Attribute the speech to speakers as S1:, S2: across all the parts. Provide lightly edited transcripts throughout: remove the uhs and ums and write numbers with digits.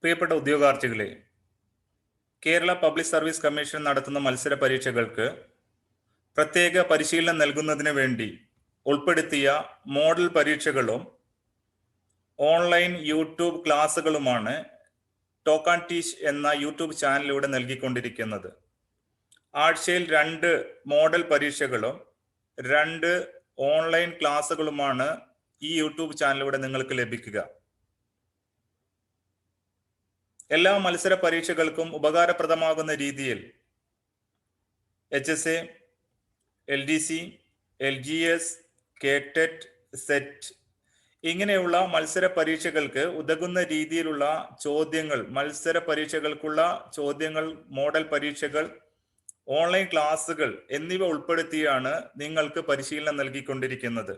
S1: പ്രിയപ്പെട്ട ഉദ്യോഗാർത്ഥികളെ, Kerala public service commission നടത്തുന്ന മത്സര പരീക്ഷകൾക്ക് പ്രത്യേക പരിശീലനം നൽകുന്നതിന് വേണ്ടി ഉൾപ്പെടുത്തിയ മോഡൽ പരീക്ഷകളും ഓൺലൈൻ യൂട്യൂബ് ക്ലാസ്സുകളുമാണ് ടോക്ക് ആൻഡ് ടീച്ച് എന്ന യൂട്യൂബ് ചാനലിലൂടെ നൽകിക്കൊണ്ടിരിക്കുന്നത്. ആഴ്ചയിൽ 2 മോഡൽ പരീക്ഷകളും 2 ഓൺലൈൻ ക്ലാസ്സുകളുമാണ് ഈ യൂട്യൂബ് ചാനലിലൂടെ നിങ്ങൾക്ക് ലഭിക്കുക. എല്ലാ മത്സര പരീക്ഷകൾക്കും ഉപകാരപ്രദമാകുന്ന രീതിയിൽ HSA, LDC, LGS, KTET, set ഇങ്ങനെയുള്ള മത്സര പരീക്ഷകൾക്ക് ഉതകുന്ന രീതിയിലുള്ള ചോദ്യങ്ങൾ, മത്സര പരീക്ഷകൾക്കുള്ള ചോദ്യങ്ങൾ, മോഡൽ പരീക്ഷകൾ, ഓൺലൈൻ ക്ലാസ്സുകൾ എന്നിവ ഉൾപ്പെടുത്തിയാണ് നിങ്ങൾക്ക് പരിശീലനം നൽകിക്കൊണ്ടിരിക്കുന്നത്.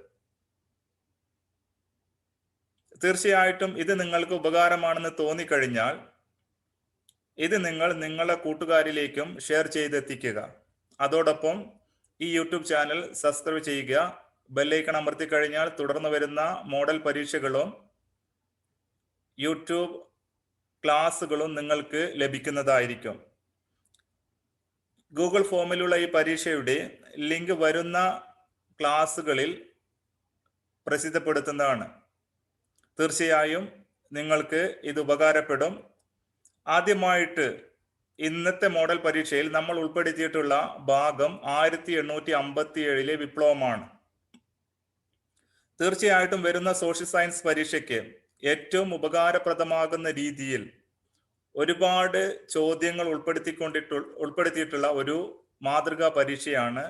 S1: തീർച്ചയായിട്ടും ഇത് നിങ്ങൾക്ക് ഉപകാരമാണെന്ന് തോന്നിക്കഴിഞ്ഞാൽ ഇത് നിങ്ങൾ നിങ്ങളുടെ കൂട്ടുകാരിലേക്കും ഷെയർ ചെയ്തെത്തിക്കുക. അതോടൊപ്പം ഈ യൂട്യൂബ് ചാനൽ സബ്സ്ക്രൈബ് ചെയ്യുക. ബെല്ലൈക്കൺ അമർത്തി കഴിഞ്ഞാൽ തുടർന്ന് വരുന്ന മോഡൽ പരീക്ഷകളും യൂട്യൂബ് ക്ലാസ്സുകളും നിങ്ങൾക്ക് ലഭിക്കുന്നതായിരിക്കും. ഗൂഗിൾ ഫോമിലുള്ള ഈ പരീക്ഷയുടെ ലിങ്ക് വരുന്ന ക്ലാസ്സുകളിൽ പ്രസിദ്ധപ്പെടുത്തുന്നതാണ്. തീർച്ചയായും നിങ്ങൾക്ക് ഇത് ഉപകാരപ്പെടും. ആദ്യമായിട്ട് ഇന്നത്തെ മോഡൽ പരീക്ഷയിൽ നമ്മൾ ഉൾപ്പെടുത്തിയിട്ടുള്ള ഭാഗം 1857 വിപ്ലവമാണ്. തീർച്ചയായിട്ടും വരുന്ന സോഷ്യൽ സയൻസ് പരീക്ഷയ്ക്ക് ഏറ്റവും ഉപകാരപ്രദമാകുന്ന രീതിയിൽ ഒരുപാട് ചോദ്യങ്ങൾ ഉൾപ്പെടുത്തിയിട്ടുള്ള ഒരു മാതൃകാ പരീക്ഷയാണ്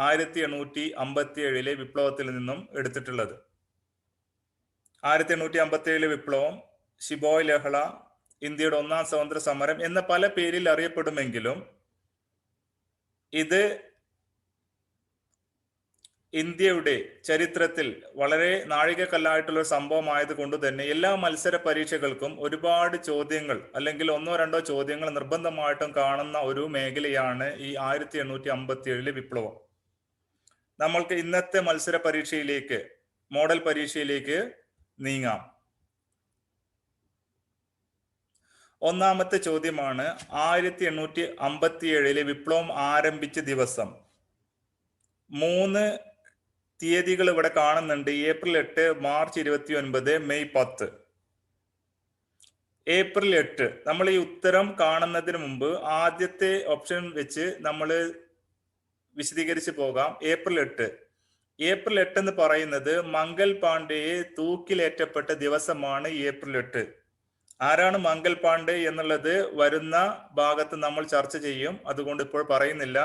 S1: 1857 വിപ്ലവത്തിൽ നിന്നും എടുത്തിട്ടുള്ളത്. 1857 വിപ്ലവം, ശിബോയ് ലഹള, ഇന്ത്യയുടെ ഒന്നാം സ്വാതന്ത്ര്യ സമരം എന്ന പല പേരിൽ അറിയപ്പെടുമെങ്കിലും ഇത് ഇന്ത്യയുടെ ചരിത്രത്തിൽ വളരെ നാഴികക്കല്ലായിട്ടുള്ള ഒരു സംഭവമായത് കൊണ്ട് തന്നെ എല്ലാ മത്സര പരീക്ഷകൾക്കും ഒരുപാട് ചോദ്യങ്ങൾ അല്ലെങ്കിൽ 1-2 ചോദ്യങ്ങൾ നിർബന്ധമായിട്ടും കാണുന്ന ഒരു മേഖലയാണ് ഈ 1857 വിപ്ലവം. നമ്മൾക്ക് ഇന്നത്തെ മത്സര പരീക്ഷയിലേക്ക്, മോഡൽ പരീക്ഷയിലേക്ക് നീങ്ങാം. ഒന്നാമത്തെ ചോദ്യമാണ് 1857 വിപ്ലവം ആരംഭിച്ച ദിവസം. 3 തീയതികൾ ഇവിടെ കാണുന്നുണ്ട്. April 8, March 29, May 10. ഏപ്രിൽ 8 നമ്മൾ ഈ ഉത്തരം കാണുന്നതിന് മുമ്പ് ആദ്യത്തെ ഓപ്ഷൻ വെച്ച് നമ്മൾ വിശദീകരിച്ച് പോകാം. ഏപ്രിൽ 8 എന്ന് പറയുന്നത് മംഗൽ പാണ്ഡെയെ തൂക്കിലേറ്റപ്പെട്ട ദിവസമാണ് ഏപ്രിൽ 8. ആരാണ് മംഗൽ പാണ്ഡെ എന്നുള്ളത് വരുന്ന ഭാഗത്ത് നമ്മൾ ചർച്ച ചെയ്യും, അതുകൊണ്ട് ഇപ്പോൾ പറയുന്നില്ല.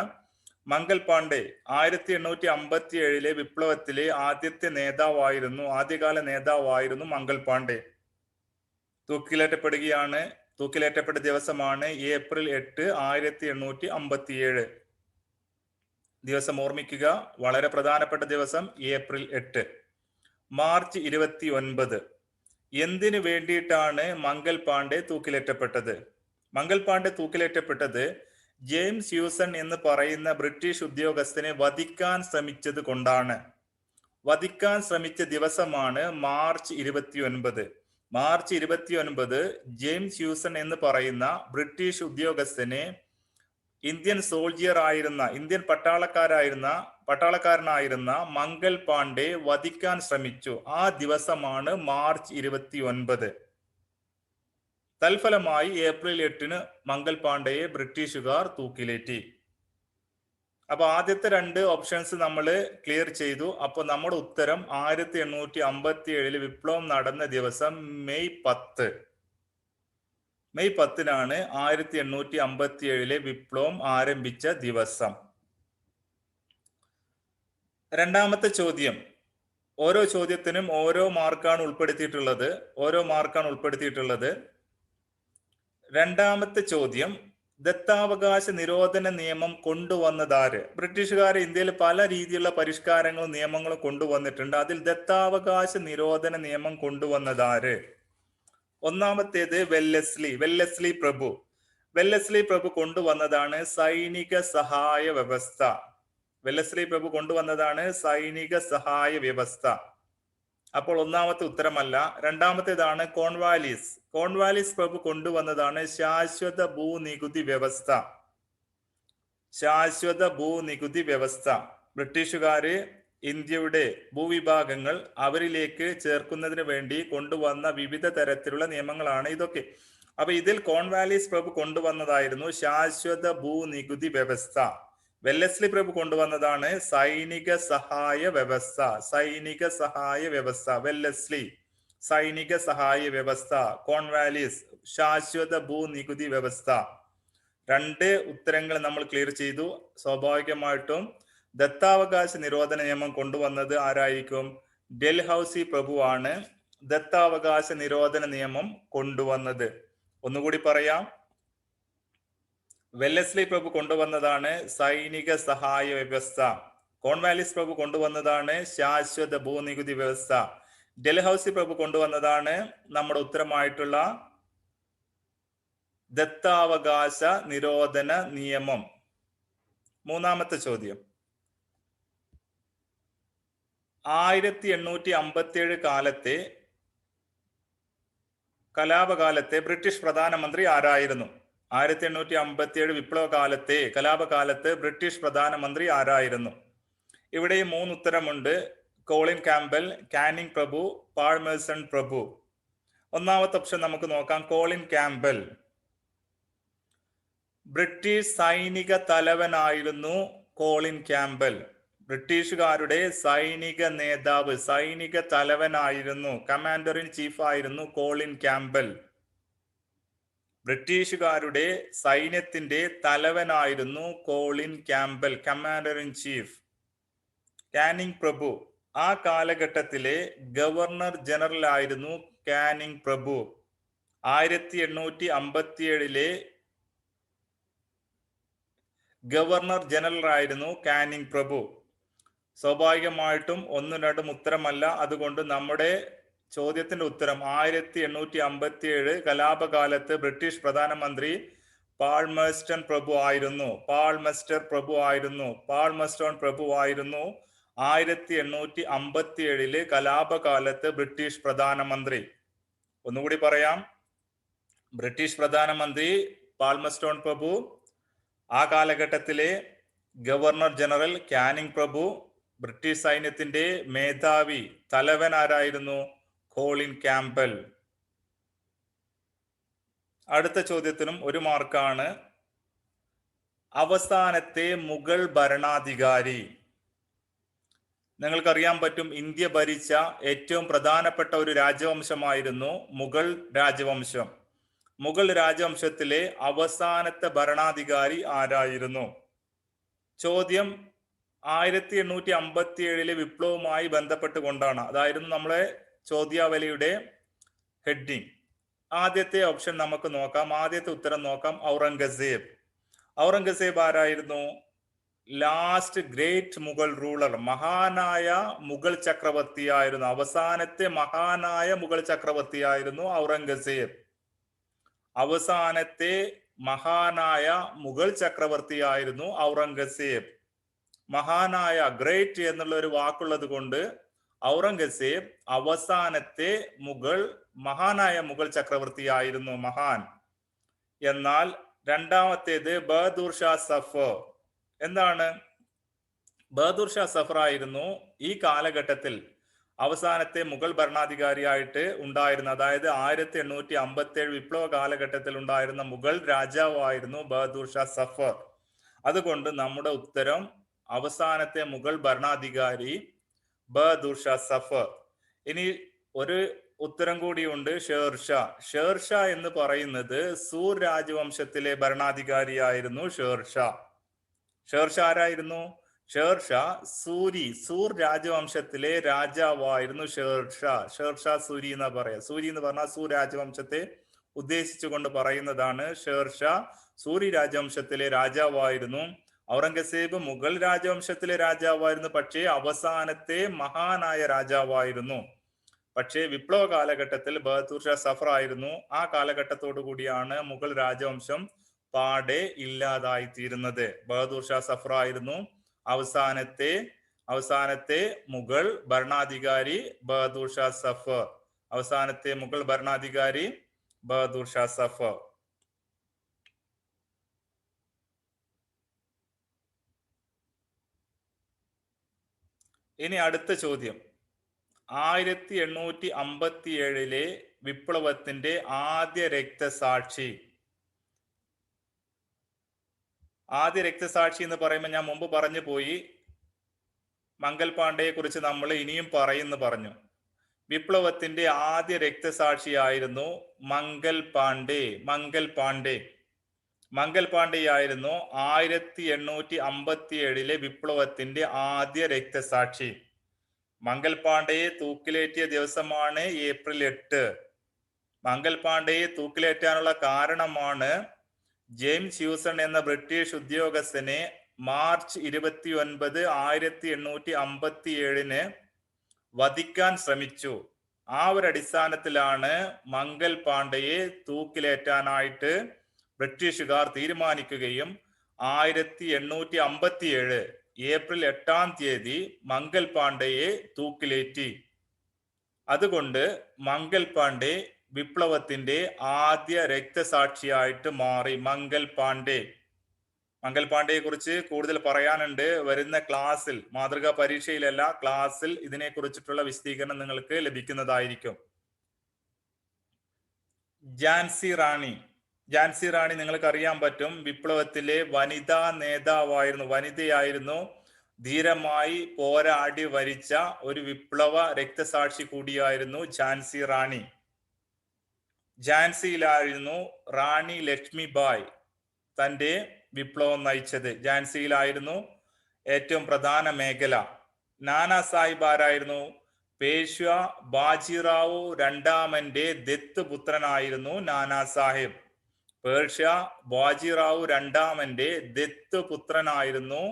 S1: മംഗൽ പാണ്ഡെ 1857 വിപ്ലവത്തിലെ ആദ്യകാല നേതാവായിരുന്നു മംഗൽ പാണ്ഡെ. തൂക്കിലേറ്റപ്പെട്ട ദിവസമാണ് ഏപ്രിൽ 8, 1857. ദിവസം ഓർമ്മിക്കുക, വളരെ പ്രധാനപ്പെട്ട ദിവസം ഏപ്രിൽ 8. മാർച്ച് 29. എന്തിനു വേണ്ടിയിട്ടാണ് മംഗൽ പാണ്ഡെ തൂക്കിലേറ്റപ്പെട്ടത്? മംഗൽ പാണ്ഡെ തൂക്കിലേറ്റപ്പെട്ടത് ജെയിംസ് ഹ്യൂസൺ എന്ന് പറയുന്ന ബ്രിട്ടീഷ് ഉദ്യോഗസ്ഥനെ വധിക്കാൻ ശ്രമിച്ചത് കൊണ്ടാണ്. വധിക്കാൻ ശ്രമിച്ച ദിവസമാണ് മാർച്ച് 29. മാർച്ച് 29 ജെയിംസ് ഹ്യൂസൺ എന്ന് പറയുന്ന ബ്രിട്ടീഷ് ഉദ്യോഗസ്ഥനെ ഇന്ത്യൻ പട്ടാളക്കാരനായിരുന്ന മംഗൽ പാണ്ഡെ വധിക്കാൻ ശ്രമിച്ചു. ആ ദിവസമാണ് മാർച്ച് 29. തൽഫലമായി ഏപ്രിൽ 8 മംഗൽ പാണ്ഡെയെ ബ്രിട്ടീഷുകാർ തൂക്കിലേറ്റി. അപ്പൊ ആദ്യത്തെ 2 ഓപ്ഷൻസ് നമ്മൾ ക്ലിയർ ചെയ്തു. അപ്പൊ നമ്മുടെ ഉത്തരം 1857 വിപ്ലവം നടന്ന ദിവസം മെയ് 10. മെയ് 10 1857 വിപ്ലവം ആരംഭിച്ച ദിവസം. രണ്ടാമത്തെ ചോദ്യം, ഓരോ ചോദ്യത്തിനും ഓരോ മാർക്കാണ് ഉൾപ്പെടുത്തിയിട്ടുള്ളത്. രണ്ടാമത്തെ ചോദ്യം, ദത്താവകാശ നിരോധന നിയമം കൊണ്ടുവന്നതാര്? ബ്രിട്ടീഷുകാർ ഇന്ത്യയിൽ പല രീതിയിലുള്ള പരിഷ്കാരങ്ങളും നിയമങ്ങളും കൊണ്ടുവന്നിട്ടുണ്ട്. അതിൽ ദത്താവകാശ നിരോധന നിയമം കൊണ്ടുവന്നതാര്? ഒന്നാമത്തേത് വെല്ലസ്ലി പ്രഭു കൊണ്ടുവന്നതാണ് സൈനിക സഹായ വ്യവസ്ഥ. അപ്പോൾ ഒന്നാമത്തെ ഉത്തരമല്ല. രണ്ടാമത്തേതാണ് കോൺവാലിസ്. കോൺവാലിസ് പ്രഭു കൊണ്ടുവന്നതാണ് ശാശ്വത ഭൂനികുതി വ്യവസ്ഥ. ശാശ്വത ഭൂനികുതി വ്യവസ്ഥ. ബ്രിട്ടീഷുകാര് ഇന്ത്യയുടെ ഭൂവിഭാഗങ്ങൾ അവരിലേക്ക് ചേർക്കുന്നതിന് വേണ്ടി കൊണ്ടുവന്ന വിവിധ തരത്തിലുള്ള നിയമങ്ങളാണ് ഇതൊക്കെ. അപ്പൊ ഇതിൽ കോൺവാലിസ് പ്രഭു കൊണ്ടുവന്നതായിരുന്നു ശാശ്വത ഭൂനികുതി വ്യവസ്ഥ. വെല്ലസ്ലി പ്രഭു കൊണ്ടുവന്നതാണ് സൈനിക സഹായ വ്യവസ്ഥ. സൈനിക സഹായ വ്യവസ്ഥ. വെല്ലസ്ലി സൈനിക സഹായ വ്യവസ്ഥ. കോൺവാലിസ് ശാശ്വത ഭൂനികുതി വ്യവസ്ഥ. രണ്ട് ഉത്തരങ്ങൾ നമ്മൾ ക്ലിയർ ചെയ്തു. സ്വാഭാവികമായിട്ടും ദത്താവകാശ നിരോധന നിയമം കൊണ്ടുവന്നത് ആരായിരിക്കും? ഡൽഹൌസി പ്രഭുവാണ് ദത്താവകാശ നിരോധന നിയമം കൊണ്ടുവന്നത്. ഒന്നുകൂടി പറയാം. വെല്ലസ്ലി പ്രഭു കൊണ്ടുവന്നതാണ് സൈനിക സഹായ വ്യവസ്ഥ. കോൺവാലിസ് പ്രഭു കൊണ്ടുവന്നതാണ് ശാശ്വത ഭൂനികുതി വ്യവസ്ഥ. ഡൽഹൌസി പ്രഭു കൊണ്ടുവന്നതാണ് നമ്മുടെ ഉത്തരമായിട്ടുള്ള ദത്താവകാശ നിരോധന നിയമം. മൂന്നാമത്തെ ചോദ്യം. 1857 കാലത്തെ കലാപകാലത്തെ ബ്രിട്ടീഷ് പ്രധാനമന്ത്രി ആരായിരുന്നു? 1857 വിപ്ലവകാലത്തെ കലാപകാലത്ത് ബ്രിട്ടീഷ് പ്രധാനമന്ത്രി ആരായിരുന്നു? ഇവിടെ 3 ഉത്തരമുണ്ട്. കോളിൻ ക്യാമ്പൽ, കാനിങ് പ്രഭു, പാൾമേഴ്സൺ പ്രഭു. ഒന്നാമത്തെ ഓപ്ഷൻ നമുക്ക് നോക്കാം. Colin Campbell. ബ്രിട്ടീഷ് സൈനിക തലവനായിരുന്നു കോളിൻ ക്യാമ്പൽ. ബ്രിട്ടീഷുകാരുടെ സൈനിക നേതാവ്, സൈനിക തലവനായിരുന്നു, കമാൻഡർ ഇൻ ചീഫ് ആയിരുന്നു കോളിൻ ക്യാമ്പൽ. ബ്രിട്ടീഷുകാരുടെ സൈന്യത്തിന്റെ തലവനായിരുന്നു Colin Campbell, commander in chief. Canning പ്രഭു ആ കാലഘട്ടത്തിലെ ഗവർണർ ജനറൽ ആയിരുന്നു കാനിങ് പ്രഭു. 1857 ഗവർണർ ജനറൽ ആയിരുന്നു കാനിങ് പ്രഭു. സ്വാഭാവികമായിട്ടും ഒന്നും രണ്ടും ഉത്തരമല്ല. അതുകൊണ്ട് നമ്മുടെ ചോദ്യത്തിന്റെ ഉത്തരം 1857 കലാപകാലത്ത് ബ്രിട്ടീഷ് പ്രധാനമന്ത്രി പാൾമേഴ്സ്റ്റൺ പ്രഭു ആയിരുന്നു. പാൾമേസ്റ്റർ പ്രഭു ആയിരുന്നു. പാൾമേസ്റ്റോൺ പ്രഭു ആയിരുന്നു 1857 കലാപകാലത്ത് ബ്രിട്ടീഷ് പ്രധാനമന്ത്രി. ഒന്നുകൂടി പറയാം. ബ്രിട്ടീഷ് പ്രധാനമന്ത്രി പാൾമേസ്റ്റോൺ പ്രഭു, ആ കാലഘട്ടത്തിലെ ഗവർണർ ജനറൽ കാനിങ് പ്രഭു, ബ്രിട്ടീഷ് സൈന്യത്തിന്റെ മേധാവി തലവൻ ആരായിരുന്നു? Colin Campbell. അടുത്ത ചോദ്യത്തിനും 1 മാർക്കാണ്. അവസാനത്തെ മുഗൾ ഭരണാധികാരി. നിങ്ങൾക്കറിയാൻ പറ്റും, ഇന്ത്യ ഭരിച്ച ഏറ്റവും പ്രധാനപ്പെട്ട ഒരു രാജവംശമായിരുന്നു മുഗൾ രാജവംശം. മുഗൾ രാജവംശത്തിലെ അവസാനത്തെ ഭരണാധികാരി ആരായിരുന്നു? ചോദ്യം 1857 വിപ്ലവവുമായി ബന്ധപ്പെട്ടുകൊണ്ടാണ്. അതായിരുന്നു നമ്മളെ ചോദ്യാവലിയുടെ ഹെഡിങ്. ആദ്യത്തെ ഓപ്ഷൻ നമുക്ക് നോക്കാം. ആദ്യത്തെ ഉത്തരം നോക്കാം. ഔറംഗസേബ്. ഔറംഗസേബ് ആരായിരുന്നു? ലാസ്റ്റ് ഗ്രേറ്റ് മുഗൾ റൂളർ, മഹാനായ മുഗൾ ചക്രവർത്തിയായിരുന്നു. അവസാനത്തെ മഹാനായ മുഗൾ ചക്രവർത്തിയായിരുന്നു ഔറംഗസേബ്. അവസാനത്തെ മഹാനായ മുഗൾ ചക്രവർത്തിയായിരുന്നു ഔറംഗസേബ്. മഹാനായ, ഗ്രേറ്റ് എന്നുള്ള ഒരു വാക്കുള്ളത് കൊണ്ട് ഔറംഗസേബ് അവസാനത്തെ മഹാനായ മുഗൾ ചക്രവർത്തിയായിരുന്നു, മഹാൻ. എന്നാൽ രണ്ടാമത്തേത് ബഹദൂർ ഷാ സഫർ. എന്താണ്? ബഹദൂർ ഷാ സഫർ ആയിരുന്നു ഈ കാലഘട്ടത്തിൽ അവസാനത്തെ മുഗൾ ഭരണാധികാരിയായിട്ട് ഉണ്ടായിരുന്ന, അതായത് 1857 വിപ്ലവ കാലഘട്ടത്തിൽ ഉണ്ടായിരുന്ന മുഗൾ രാജാവായിരുന്നു ബഹദൂർ ഷാ സഫർ. അതുകൊണ്ട് നമ്മുടെ ഉത്തരം അവസാനത്തെ മുഗൾ ഭരണാധികാരി ബഹദൂർ ഷാ സഫർ. ഇനി ഒരു ഉത്തരം കൂടിയുണ്ട്, ഷേർഷാ. ഷേർഷാ എന്ന് പറയുന്നത് സൂർ രാജവംശത്തിലെ ഭരണാധികാരിയായിരുന്നു ഷേർഷാ. ഷേർഷാ ആരായിരുന്നു? ഷേർഷാ സൂർ രാജവംശത്തിലെ രാജാവായിരുന്നു ഷേർഷാ. ഷേർഷാ സൂരി എന്നാ പറയാ. സൂരി എന്ന് പറഞ്ഞാൽ സൂർ രാജവംശത്തെ ഉദ്ദേശിച്ചുകൊണ്ട് പറയുന്നതാണ്. ഷേർഷാ സൂരി രാജവംശത്തിലെ രാജാവായിരുന്നു. ഔറംഗസേബ് മുഗൾ രാജവംശത്തിലെ രാജാവായിരുന്നു, പക്ഷേ അവസാനത്തെ മഹാനായ രാജാവായിരുന്നു. പക്ഷേ വിപ്ലവ കാലഘട്ടത്തിൽ ബഹദൂർ ഷാ സഫർ ആയിരുന്നു. ആ കാലഘട്ടത്തോടു കൂടിയാണ് മുഗൾ രാജവംശം പാടെ ഇല്ലാതായി തീരുന്നത്. ബഹദൂർ ഷാ സഫർ ആയിരുന്നു അവസാനത്തെ അവസാനത്തെ മുഗൾ ഭരണാധികാരി ബഹദൂർ ഷാ സഫർ. അവസാനത്തെ മുഗൾ ഭരണാധികാരി ബഹദൂർ ഷാ സഫർ. ഇനി അടുത്ത ചോദ്യം, 1857 വിപ്ലവത്തിന്റെ ആദ്യ രക്തസാക്ഷി. ആദ്യ രക്തസാക്ഷി എന്ന് പറയുമ്പോൾ ഞാൻ മുമ്പ് പറഞ്ഞു പോയി, മംഗൽ പാണ്ഡെയെ കുറിച്ച് നമ്മൾ ഇനിയും പറയുന്നു പറഞ്ഞു. വിപ്ലവത്തിന്റെ ആദ്യ രക്തസാക്ഷിയായിരുന്നു മംഗൽ പാണ്ഡെ. മംഗൽ പാണ്ഡെയായിരുന്നു 1857 വിപ്ലവത്തിന്റെ ആദ്യ രക്തസാക്ഷി. മംഗൽ പാണ്ഡെയെ തൂക്കിലേറ്റിയ ദിവസമാണ് ഏപ്രിൽ 8. മംഗൽ പാണ്ഡെയെ തൂക്കിലേറ്റാനുള്ള കാരണമാണ് ജെയിംസ് ഹ്യൂസൺ എന്ന ബ്രിട്ടീഷ് ഉദ്യോഗസ്ഥനെ മാർച്ച് 29, 1857 വധിക്കാൻ ശ്രമിച്ചു. ആ ഒരു അടിസ്ഥാനത്തിലാണ് മംഗൽ പാണ്ഡെയെ തൂക്കിലേറ്റാനായിട്ട് ബ്രിട്ടീഷുകാർ തീരുമാനിക്കുകയും 1857 ഏപ്രിൽ 8 മംഗൽ പാണ്ഡെയെ തൂക്കിലേറ്റി. അതുകൊണ്ട് മംഗൽ പാണ്ഡെ വിപ്ലവത്തിന്റെ ആദ്യ രക്തസാക്ഷിയായിട്ട് മാറി. മംഗൽ പാണ്ഡെയെ കുറിച്ച് കൂടുതൽ പറയാനുണ്ട്. വരുന്ന ക്ലാസ്സിൽ, മാതൃകാ പരീക്ഷയിലല്ല, ക്ലാസ്സിൽ ഇതിനെ കുറിച്ചിട്ടുള്ള വിശദീകരണം നിങ്ങൾക്ക് ലഭിക്കുന്നതായിരിക്കും. ഝാൻസി റാണി നിങ്ങൾക്ക് അറിയാൻ പറ്റും, വിപ്ലവത്തിലെ വനിതാ നേതാവായിരുന്നു, വനിതയായിരുന്നു. ധീരമായി പോരാടി വരിച്ച ഒരു വിപ്ലവ രക്തസാക്ഷി കൂടിയായിരുന്നു ഝാൻസി റാണി. ഝാൻസിയിലായിരുന്നു റാണി ലക്ഷ്മിബായ് തന്റെ വിപ്ലവം നയിച്ചത്. ഝാൻസിയിലായിരുന്നു ഏറ്റവും പ്രധാന മേഖല. നാനാ സാഹിബ് ആരായിരുന്നു? പേഷ്വ ബാജിറാവു രണ്ടാമന്റെ ദത്തുപുത്രനായിരുന്നു നാനാ സാഹിബ്. പേർഷ്യ ബാജിറാവു രണ്ടാമന്റെ ദത്തുപുത്രനായിരുന്നു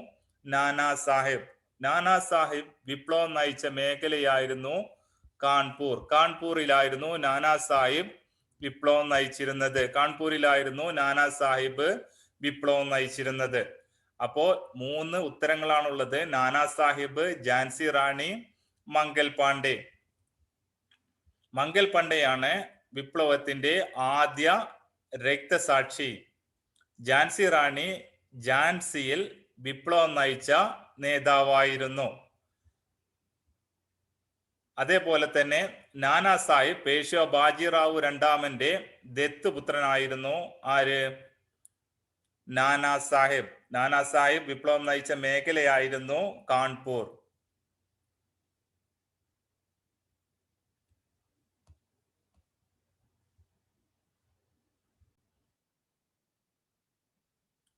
S1: നാനാ സാഹിബ്. നാനാ സാഹിബ് വിപ്ലവം നയിച്ച മേഖലയായിരുന്നു കാൺപൂർ. കാൺപൂരിലായിരുന്നു നാനാ സാഹിബ് വിപ്ലവം നയിച്ചിരുന്നത്. കാൺപൂരിലായിരുന്നു നാനാ സാഹിബ് വിപ്ലവം നയിച്ചിരുന്നത്. അപ്പോ 3 ഉത്തരങ്ങളാണുള്ളത്: നാനാ സാഹിബ്, ഝാൻസി റാണി, മംഗൽ പാണ്ഡെ. മംഗൽ പാണ്ഡെയാണ് വിപ്ലവത്തിന്റെ ആദ്യ രക്തസാക്ഷി. ഝാൻസി റാണി ഝാൻസിയിൽ വിപ്ലവം നയിച്ച നേതാവായിരുന്നു. അതേപോലെ തന്നെ നാനാ സാഹിബ് പേഷ്വ ബാജിറാവു രണ്ടാമന്റെ ദത്തുപുത്രനായിരുന്നു. ആര്? നാനാ സാഹിബ് വിപ്ലവം നയിച്ച മേഖലയായിരുന്നു കാൺപൂർ.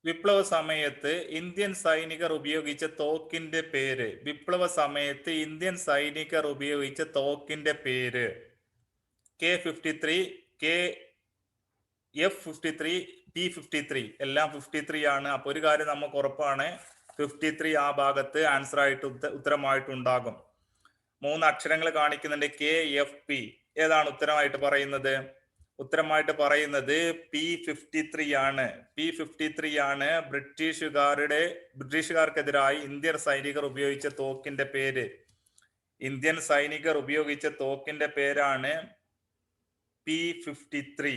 S1: വിപ്ലവ സമയത്ത് ഇന്ത്യൻ സൈനികർ ഉപയോഗിച്ച തോക്കിന്റെ പേര്. വിപ്ലവ സമയത്ത് ഇന്ത്യൻ സൈനികർ ഉപയോഗിച്ച തോക്കിന്റെ പേര് K53, F53, P53. എല്ലാം 53 ആണ്. അപ്പൊ ഒരു കാര്യം നമുക്ക് ഉറപ്പാണ്, 53 ആ ഭാഗത്ത് ആൻസർ ആയിട്ട് ഉത്തരമായിട്ടുണ്ടാകും. 3 അക്ഷരങ്ങൾ കാണിക്കുന്നുണ്ട്. KFP. ഏതാണ് ഉത്തരമായിട്ട് പറയുന്നത്? ഉത്തരമായിട്ട് പറയുന്നത് P53 ആണ്. P53 ആണ് ബ്രിട്ടീഷുകാർക്കെതിരായി ഇന്ത്യൻ സൈനികർ ഉപയോഗിച്ച തോക്കിന്റെ പേര്. ഇന്ത്യൻ സൈനികർ ഉപയോഗിച്ച തോക്കിന്റെ പേരാണ് P53.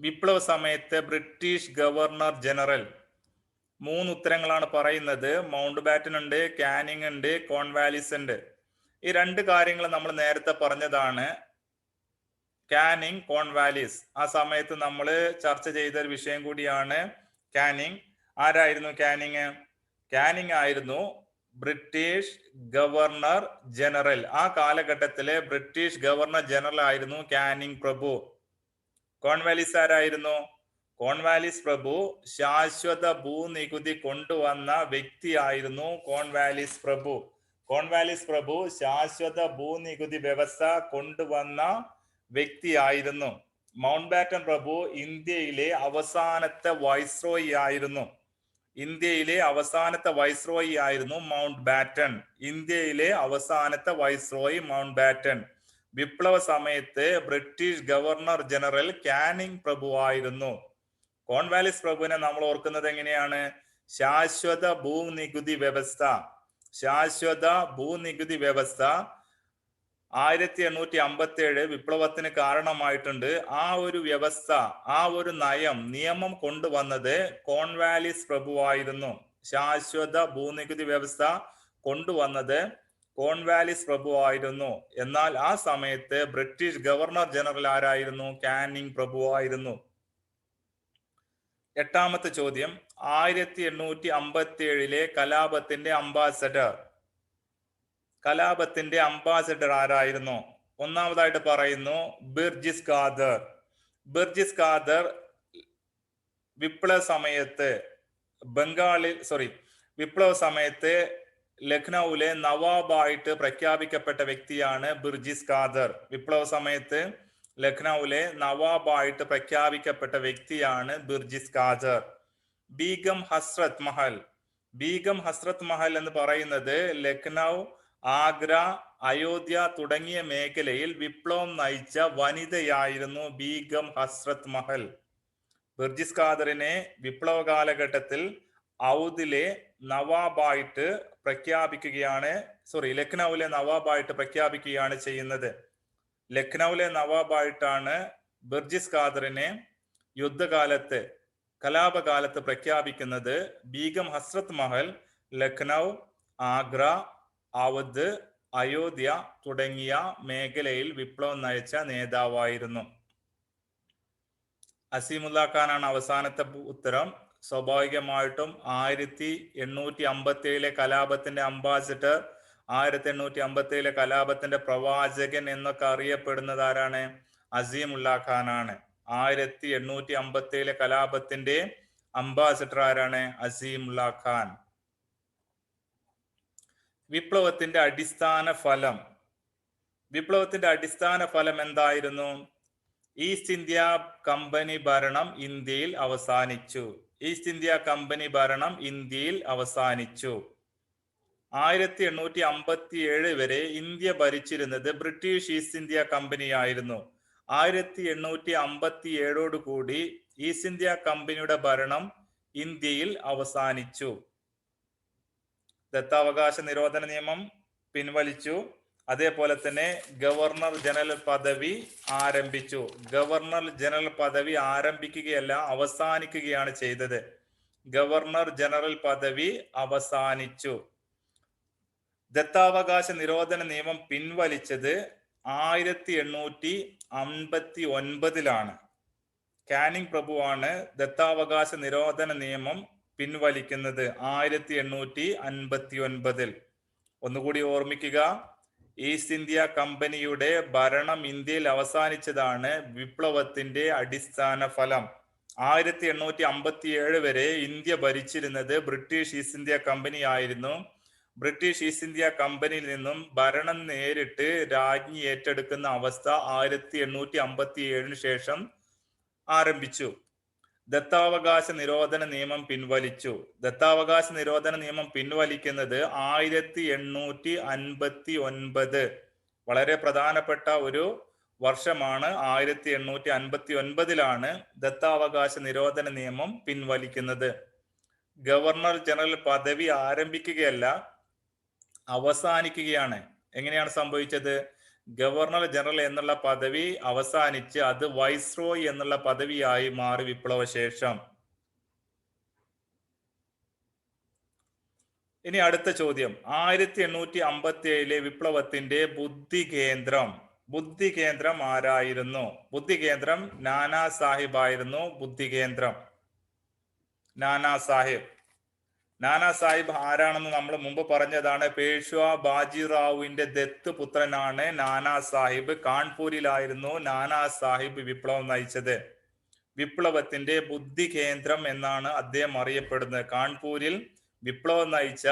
S1: വിപ്ലവ സമയത്ത് ബ്രിട്ടീഷ് ഗവർണർ ജനറൽ. 3 ഉത്തരങ്ങളാണ് പറയുന്നത്. മൗണ്ട് ബാറ്റൻ ഉണ്ട്, കാനിങ് ഉണ്ട്, കോൺവാലിസ് ഉണ്ട്. ഈ 2 കാര്യങ്ങൾ നമ്മൾ നേരത്തെ പറഞ്ഞതാണ്. Canning, Cornwallis. ആ സമയത്ത് നമ്മൾ ചർച്ച ചെയ്ത ഒരു വിഷയം കൂടിയാണ് കാനിങ്. ആരായിരുന്നു കാനിങ്? കാനിങ് ആയിരുന്നു ബ്രിട്ടീഷ് ഗവർണർ ജനറൽ. ആ കാലഘട്ടത്തിലെ ബ്രിട്ടീഷ് ഗവർണർ ജനറൽ ആയിരുന്നു കാനിങ് പ്രഭു. കോൺവാലിസ് ആരായിരുന്നു? കോൺവാലിസ് പ്രഭു ശാശ്വത ഭൂനികുതി കൊണ്ടുവന്ന വ്യക്തിയായിരുന്നു കോൺവാലിസ് പ്രഭു. കോൺവാലിസ് പ്രഭു ശാശ്വത ഭൂനികുതി വ്യവസ്ഥ കൊണ്ടുവന്ന വ്യക്തിയായിരുന്നു. മൗണ്ട് ബാറ്റൻ പ്രഭു ഇന്ത്യയിലെ അവസാനത്തെ വൈസ്രോയി ആയിരുന്നു. ഇന്ത്യയിലെ അവസാനത്തെ വൈസ്രോയി ആയിരുന്നു മൗണ്ട് ബാറ്റൻ. ഇന്ത്യയിലെ അവസാനത്തെ വൈസ്രോയി മൗണ്ട് ബാറ്റൻ. വിപ്ലവ സമയത്ത് ബ്രിട്ടീഷ് ഗവർണർ ജനറൽ കാനിങ് പ്രഭു ആയിരുന്നു. കോൺവാലിസ് പ്രഭുവിനെ നമ്മൾ ഓർക്കുന്നത് എങ്ങനെയാണ്? ശാശ്വത ഭൂനികുതി വ്യവസ്ഥ. ശാശ്വത ഭൂനികുതി വ്യവസ്ഥ 1857 വിപ്ലവത്തിന് കാരണമായിട്ടുണ്ട്. ആ ഒരു വ്യവസ്ഥ, ആ ഒരു നിയമം കൊണ്ടുവന്നത് കോൺവാലിസ് പ്രഭുവായിരുന്നു. ശാശ്വത ഭൂനികുതി വ്യവസ്ഥ കൊണ്ടുവന്നത് കോൺവാലിസ് പ്രഭുവായിരുന്നു. എന്നാൽ ആ സമയത്ത് ബ്രിട്ടീഷ് ഗവർണർ ജനറൽ ആരായിരുന്നു? കാനിങ് പ്രഭുവായിരുന്നു. എട്ടാമത്തെ ചോദ്യം, 1857 കലാപത്തിന്റെ അംബാസഡർ. കലാപത്തിന്റെ അംബാസഡർ ആരായിരുന്നു? ഒന്നാമതായിട്ട് പറയുന്നു ബിർജിസ് ഖാദർ. ബിർജിസ് ഖാദർ വിപ്ലവ സമയത്ത് ലഖ്നൌവിലെ നവാബായിട്ട് പ്രഖ്യാപിക്കപ്പെട്ട വ്യക്തിയാണ് ബിർജിസ് ഖാദർ. വിപ്ലവ സമയത്ത് ലഖ്നൌവിലെ നവാബായിട്ട് പ്രഖ്യാപിക്കപ്പെട്ട വ്യക്തിയാണ് ബിർജിസ് ഖാദർ. ബീഗം ഹസ്രത് മഹൽ. ബീഗം ഹസ്രത് മഹൽ എന്ന് പറയുന്നത് ലഖ്നൗ, ആഗ്ര, അയോധ്യ തുടങ്ങിയ മേഖലയിൽ വിപ്ലവം നയിച്ച വനിതയായിരുന്നു ബീഗം ഹസ്രത് മഹൽ. ബിർജിസ് ഖാദറിനെ വിപ്ലവ കാലഘട്ടത്തിൽ ഔദിലെ നവാബായിട്ട് ലഖ്നൌവിലെ നവാബായിട്ട് പ്രഖ്യാപിക്കുകയാണ് ചെയ്യുന്നത്. ലഖ്നൌവിലെ നവാബായിട്ടാണ് ബിർജിസ് ഖാദറിനെ യുദ്ധകാലത്ത്, കലാപകാലത്ത് പ്രഖ്യാപിക്കുന്നത്. ബീഗം ഹസ്രത് മഹൽ ലഖ്നൗ, ആഗ്ര, അവധ്, അയോധ്യ തുടങ്ങിയ മേഖലയിൽ വിപ്ലവം നയിച്ച നേതാവായിരുന്നു. അസീമുല്ലാ ഖാനാണ് അവസാനത്തെ ഉത്തരം. സ്വാഭാവികമായിട്ടും 1857 കലാപത്തിന്റെ അംബാസിഡർ, 1857 കലാപത്തിന്റെ പ്രവാചകൻ എന്നൊക്കെ അറിയപ്പെടുന്നത് ആരാണ്? അസീമുല്ലാ ഖാനാണ്. 1857 കലാപത്തിന്റെ അംബാസിഡർ ആരാണ്? അസീമുല്ലാ ഖാൻ. വിപ്ലവത്തിന്റെ അടിസ്ഥാന ഫലം. വിപ്ലവത്തിന്റെ അടിസ്ഥാന ഫലം എന്തായിരുന്നു? ഈസ്റ്റ് ഇന്ത്യ കമ്പനി ഭരണം ഇന്ത്യയിൽ അവസാനിച്ചു. ഈസ്റ്റ് ഇന്ത്യ കമ്പനി ഭരണം ഇന്ത്യയിൽ അവസാനിച്ചു. 1857 വരെ ഇന്ത്യ ഭരിച്ചിരുന്നത് ബ്രിട്ടീഷ് ഈസ്റ്റ് ഇന്ത്യ കമ്പനി ആയിരുന്നു. 1857 കൂടി ഈസ്റ്റ് ഇന്ത്യ കമ്പനിയുടെ ഭരണം ഇന്ത്യയിൽ അവസാനിച്ചു. ദത്താവകാശ നിരോധന നിയമം പിൻവലിച്ചു. അതേപോലെ തന്നെ ഗവർണർ ജനറൽ പദവി ആരംഭിച്ചു. ഗവർണർ ജനറൽ പദവി ആരംഭിക്കുകയല്ല, അവസാനിക്കുകയാണ് ചെയ്തത്. ഗവർണർ ജനറൽ പദവി അവസാനിച്ചു. ദത്താവകാശ നിരോധന നിയമം പിൻവലിച്ചത് 1859 കാനിങ് പ്രഭുവാണ് ദത്താവകാശ നിരോധന നിയമം പിൻവലിക്കുന്നത് 1859. ഒന്നുകൂടി ഓർമ്മിക്കുക, ഈസ്റ്റ് ഇന്ത്യ കമ്പനിയുടെ ഭരണം ഇന്ത്യയിൽ അവസാനിച്ചതാണ് വിപ്ലവത്തിന്റെ അടിസ്ഥാന ഫലം. 1857 വരെ ഇന്ത്യ ഭരിച്ചിരുന്നത് ബ്രിട്ടീഷ് ഈസ്റ്റ് ഇന്ത്യ കമ്പനി ആയിരുന്നു. ബ്രിട്ടീഷ് ഈസ്റ്റ് ഇന്ത്യ കമ്പനിയിൽ നിന്നും ഭരണം നേരിട്ട് രാജ്ഞി ഏറ്റെടുക്കുന്ന അവസ്ഥ 1857 ശേഷം ആരംഭിച്ചു. ദത്താവകാശ നിരോധന നിയമം പിൻവലിച്ചു. ദത്താവകാശ നിരോധന നിയമം പിൻവലിക്കുന്നത് 1859. വളരെ പ്രധാനപ്പെട്ട ഒരു വർഷമാണ്. 1859 ദത്താവകാശ നിരോധന നിയമം പിൻവലിക്കുന്നത്. ഗവർണർ ജനറൽ പദവി ആരംഭിക്കുകയല്ല, അവസാനിക്കുകയാണ്. എങ്ങനെയാണ് സംഭവിച്ചത്? ഗവർണർ ജനറൽ എന്നുള്ള പദവി അവസാനിച്ച് അത് വൈസ്രോയ് എന്നുള്ള പദവിയായി മാറി വിപ്ലവ ശേഷം. ഇനി അടുത്ത ചോദ്യം, 1857 വിപ്ലവത്തിന്റെ ബുദ്ധി കേന്ദ്രം ആരായിരുന്നു? ബുദ്ധി കേന്ദ്രം നാനാ സാഹിബ് ആയിരുന്നു. ബുദ്ധി കേന്ദ്രം നാനാ സാഹിബ് ആരാണെന്ന് നമ്മൾ മുമ്പ് പറഞ്ഞതാണ്. പേഷ്വാ ബാജിറാവുവിന്റെ ദത്ത് പുത്രനാണ് നാനാ സാഹിബ്. കാൺപൂരിലായിരുന്നു നാനാ സാഹിബ് വിപ്ലവം നയിച്ചത്. വിപ്ലവത്തിന്റെ ബുദ്ധി കേന്ദ്രം എന്നാണ് അദ്ദേഹം അറിയപ്പെടുന്നത്. കാൺപൂരിൽ വിപ്ലവം നയിച്ച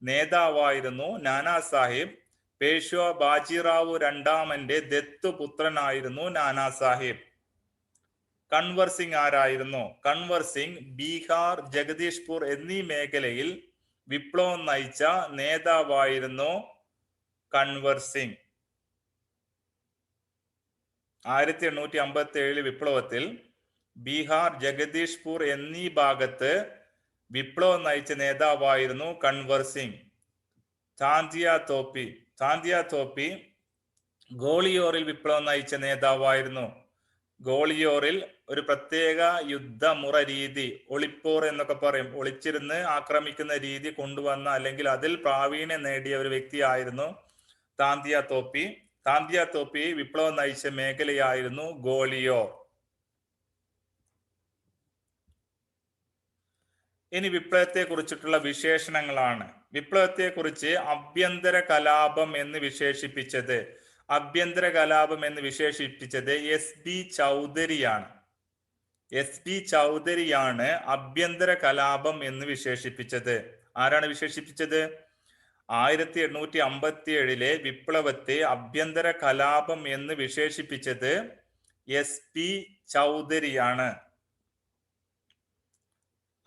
S1: നേതാവായിരുന്നു നാനാ സാഹിബ്. പേഷ്വാ ബാജിറാവു രണ്ടാമന്റെ ദത്ത് പുത്രനായിരുന്നു നാനാ സാഹിബ്. കൺവർ സിംഗ് ആരായിരുന്നു? കൺവർ സിംഗ് ബീഹാർ, ജഗദീഷ്പൂർ എന്നീ മേഖലയിൽ വിപ്ലവം നയിച്ച നേതാവായിരുന്നു കൺവർ സിംഗ്. 1857 വിപ്ലവത്തിൽ ബീഹാർ, ജഗദീഷ്പൂർ എന്നീ ഭാഗത്ത് വിപ്ലവം നയിച്ച നേതാവായിരുന്നു കൺവർ സിംഗ്. താന്തിയ തോപ്പി ഗോളിയോറിൽ വിപ്ലവം നയിച്ച നേതാവായിരുന്നു. ഗോളിയോറിൽ ഒരു പ്രത്യേക യുദ്ധമുറ രീതി, ഒളിപ്പോർ എന്നൊക്കെ പറയും, ഒളിച്ചിരുന്ന് ആക്രമിക്കുന്ന രീതി കൊണ്ടുവന്ന അല്ലെങ്കിൽ അതിൽ പ്രാവീണ്യം നേടിയ ഒരു വ്യക്തിയായിരുന്നു താന്തിയ തോപ്പി വിപ്ലവം നയിച്ച മേഖലയായിരുന്നു ഗോളിയോർ. ഇനി വിപ്ലവത്തെ കുറിച്ചിട്ടുള്ള വിശേഷണങ്ങളാണ്. വിപ്ലവത്തെ കുറിച്ച് ആഭ്യന്തര കലാപം എന്ന് വിശേഷിപ്പിച്ചത് എസ് ബി ചൗധരിയാണ്. ആഭ്യന്തര കലാപം എന്ന് വിശേഷിപ്പിച്ചത്. ആരാണ് വിശേഷിപ്പിച്ചത്? 1857 വിപ്ലവത്തെ ആഭ്യന്തര കലാപം എന്ന് വിശേഷിപ്പിച്ചത് എസ് പി ചൗധരിയാണ്.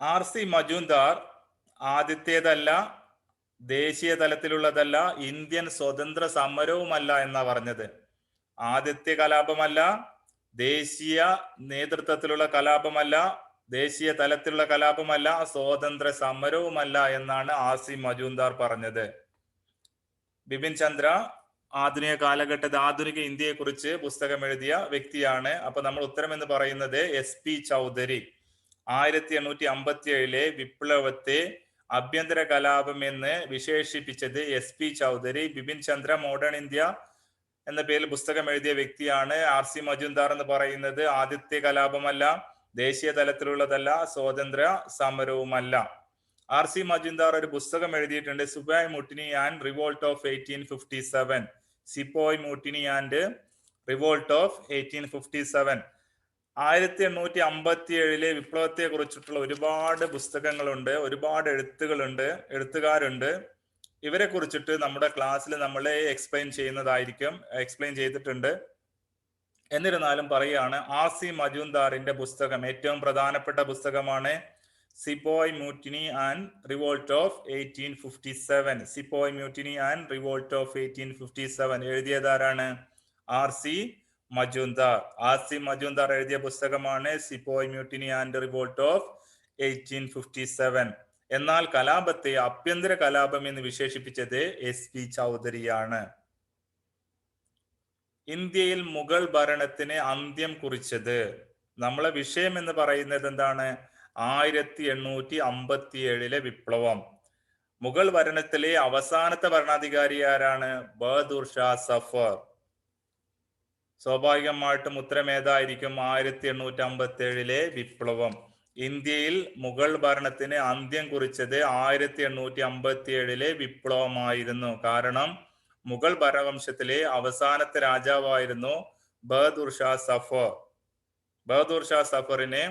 S1: RC മജുംദാർ ആദ്യത്തേതല്ല, ദേശീയ തലത്തിലുള്ളതല്ല, ഇന്ത്യൻ സ്വതന്ത്ര സമരവുമല്ല എന്നാ പറഞ്ഞത്. ആദ്യത്തെ കലാപമല്ല, ദേശീയ നേതൃത്വത്തിലുള്ള കലാപമല്ല, ദേശീയ തലത്തിലുള്ള കലാപമല്ല, സ്വാതന്ത്ര്യ സമരവുമല്ല എന്നാണ് RC മജുംദാർ പറഞ്ഞത്. ബിപിൻ ചന്ദ്ര ആധുനിക കാലഘട്ടത്തിൽ ആധുനിക ഇന്ത്യയെ കുറിച്ച് പുസ്തകം എഴുതിയ വ്യക്തിയാണ്. അപ്പൊ നമ്മൾ ഉത്തരം എന്ന് പറയുന്നത് എസ് പി ചൗധരി. 1857 വിപ്ലവത്തെ ആഭ്യന്തര കലാപം എന്ന് വിശേഷിപ്പിച്ചത് S P Chaudhuri. Bipan Chandra modern India എന്ന പേരിൽ പുസ്തകം എഴുതിയ വ്യക്തിയാണ്. RC മജുംദാർ എന്ന് പറയുന്നത് ആദ്യത്തെ കലാപമല്ല, ദേശീയ തലത്തിലുള്ളതല്ല, സ്വാതന്ത്ര്യ സമരവുമല്ല. RC മജുംദാർ ഒരു പുസ്തകം എഴുതിയിട്ടുണ്ട്, Sepoy Mutiny and Revolt of 1857. Sepoy Mutiny and Revolt of 1857. 1857 വിപ്ലവത്തെ കുറിച്ചിട്ടുള്ള ഒരുപാട് പുസ്തകങ്ങളുണ്ട്, ഒരുപാട് എഴുത്തുകാരുണ്ട്. ഇവരെ കുറിച്ചിട്ട് നമ്മുടെ ക്ലാസ്സിൽ നമ്മൾ എക്സ്പ്ലെയിൻ ചെയ്തിട്ടുണ്ട്. എന്നിരുന്നാലും പറയുകയാണ്, RC മജുംദാറിന്റെ പുസ്തകം ഏറ്റവും പ്രധാനപ്പെട്ട പുസ്തകമാണ് Sepoy Mutiny and Revolt of 1857. Sepoy Mutiny and Revolt of 1857 എഴുതിയതാരാണ്? RC മജുംദാർ എഴുതിയ പുസ്തകമാണ് Sepoy Mutiny and Revolt of 1857. എന്നാൽ കലാപത്തെ ആഭ്യന്തര കലാപം എന്ന് വിശേഷിപ്പിച്ചത് എസ് പി ചൗധരിയാണ്. ഇന്ത്യയിൽ മുഗൾ ഭരണത്തിന് അന്ത്യം കുറിച്ചത്, നമ്മളെ വിഷയം എന്ന് പറയുന്നത് എന്താണ്? 1857 വിപ്ലവം. മുഗൾ ഭരണത്തിലെ അവസാനത്തെ ഭരണാധികാരി ആരാണ്? ബഹദൂർ ഷാ സഫർ. സ്വാഭാവികമായിട്ടും ഉത്തരം ഏതായിരിക്കും? 1857 വിപ്ലവം. ഇന്ത്യയിൽ മുഗൾ ഭരണത്തിന് അന്ത്യം കുറിച്ചത് 1857 വിപ്ലവമായിരുന്നു. കാരണം മുഗൾ ഭരണവംശത്തിലെ അവസാനത്തെ രാജാവായിരുന്നു ബഹദൂർ ഷാ സഫർ. ബഹദൂർ ഷാ സഫറിനെ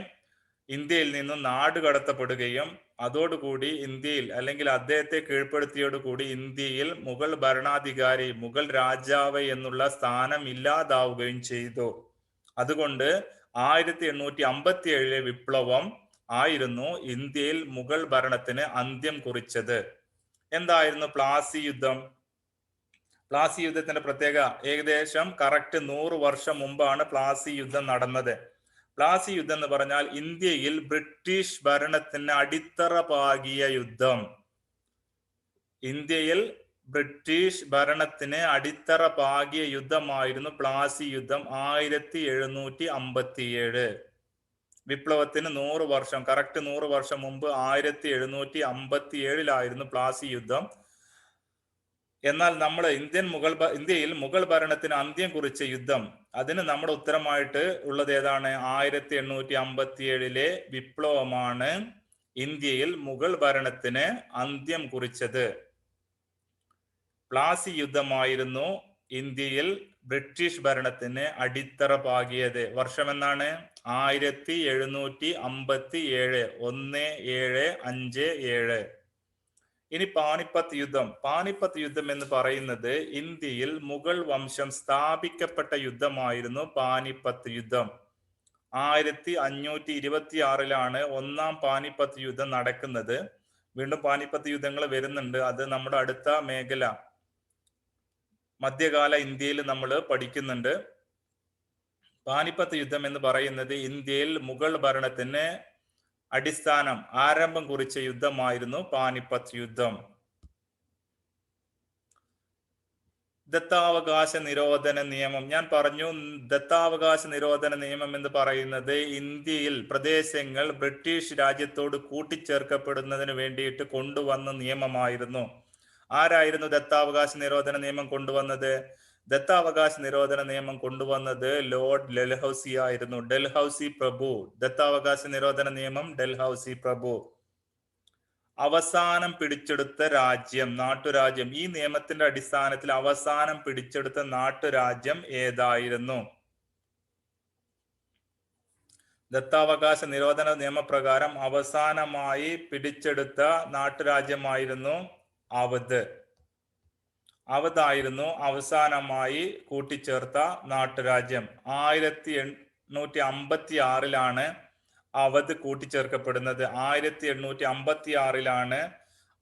S1: ഇന്ത്യയിൽ നിന്നും നാട് കടത്തപ്പെടുകയും അതോടുകൂടി ഇന്ത്യയിൽ അല്ലെങ്കിൽ അദ്ദേഹത്തെ കീഴ്പ്പെടുത്തിയോടുകൂടി ഇന്ത്യയിൽ മുഗൾ ഭരണാധികാരി, മുഗൾ രാജാവ് എന്നുള്ള സ്ഥാനം ഇല്ലാതാവുകയും ചെയ്തു. അതുകൊണ്ട് 1857 വിപ്ലവം ആയിരുന്നു ഇന്ത്യയിൽ മുഗൾ ഭരണത്തിന് അന്ത്യം കുറിച്ചത്. എന്തായിരുന്നു പ്ലാസി യുദ്ധം? പ്ലാസി യുദ്ധത്തിന്റെ പ്രത്യേകത, ഏകദേശം കറക്റ്റ് 100 വർഷം മുമ്പാണ് പ്ലാസി യുദ്ധം നടന്നത്. പ്ലാസി യുദ്ധം എന്ന് പറഞ്ഞാൽ ഇന്ത്യയിൽ ബ്രിട്ടീഷ് ഭരണത്തിന് അടിത്തറ പാകിയ യുദ്ധം. ഇന്ത്യയിൽ ബ്രിട്ടീഷ് ഭരണത്തിന് അടിത്തറ പാകിയ യുദ്ധമായിരുന്നു പ്ലാസി യുദ്ധം. 1757 വിപ്ലവത്തിന് 100 വർഷം, കറക്റ്റ് 100 വർഷം മുമ്പ് 1757 പ്ലാസി യുദ്ധം. എന്നാൽ നമ്മൾ ഇന്ത്യയിൽ മുഗൾ ഭരണത്തിന് അന്ത്യം കുറിച്ച യുദ്ധം, അതിന് നമ്മുടെ ഉത്തരമായിട്ട് ഉള്ളത് ഏതാണ്? 1857 വിപ്ലവമാണ് ഇന്ത്യയിൽ മുഗൾ ഭരണത്തിന് അന്ത്യം കുറിച്ചത്. പ്ലാസി യുദ്ധമായിരുന്നു ഇന്ത്യയിൽ ബ്രിട്ടീഷ് ഭരണത്തിന് അടിത്തറ പാകിയത്. വർഷം എന്നാണ്? 1757, 1757. ഇനി പാനിപ്പത്ത് യുദ്ധം എന്ന് പറയുന്നത് ഇന്ത്യയിൽ മുഗൾ വംശം സ്ഥാപിക്കപ്പെട്ട യുദ്ധമായിരുന്നു. പാനിപ്പത്ത് യുദ്ധം 1526 ഒന്നാം പാനിപ്പത്ത് യുദ്ധം നടക്കുന്നത്. വീണ്ടും പാനിപ്പത്ത് യുദ്ധങ്ങൾ വരുന്നുണ്ട്. അത് നമ്മുടെ അടുത്ത മേഖല മധ്യകാല ഇന്ത്യയിൽ നമ്മൾ പഠിക്കുന്നുണ്ട്. പാനിപ്പത്ത് യുദ്ധം എന്ന് പറയുന്നത് ഇന്ത്യയിൽ മുഗൾ ഭരണത്തിന് അടിസ്ഥാനം ആരംഭം കുറിച്ച യുദ്ധമായിരുന്നു പാനിപ്പത്ത് യുദ്ധം. ദത്താവകാശ നിരോധന നിയമം. ഞാൻ പറഞ്ഞു, ദത്താവകാശ നിരോധന നിയമം എന്ന് പറയുന്നത് ഇന്ത്യയിൽ പ്രദേശങ്ങൾ ബ്രിട്ടീഷ് രാജ്യത്തോട് കൂട്ടിച്ചേർക്കപ്പെടുന്നതിന് വേണ്ടിയിട്ട് കൊണ്ടുവന്ന നിയമമായിരുന്നു. ആരായിരുന്നു ദത്താവകാശ നിരോധന നിയമം കൊണ്ടുവന്നത്? ദത്താവകാശ നിരോധന നിയമം കൊണ്ടുവന്നത് ലോർഡ് ഡൽഹൌസി ആയിരുന്നു. ഡൽഹൌസി പ്രഭു. ദത്താവകാശ നിരോധന നിയമം ഡൽഹൌസി പ്രഭു. അവസാനം പിടിച്ചെടുത്ത രാജ്യം, നാട്ടുരാജ്യം. ഈ നിയമത്തിന്റെ അടിസ്ഥാനത്തിൽ അവസാനം പിടിച്ചെടുത്ത നാട്ടുരാജ്യം ഏതായിരുന്നു? ദത്താവകാശ നിരോധന നിയമപ്രകാരം അവസാനമായി പിടിച്ചെടുത്ത നാട്ടുരാജ്യമായിരുന്നു അവധ്. അവധായിരുന്നു അവസാനമായി കൂട്ടിച്ചേർത്ത നാട്ടുരാജ്യം. 1856 അവധ് കൂട്ടിച്ചേർക്കപ്പെടുന്നത്. 1856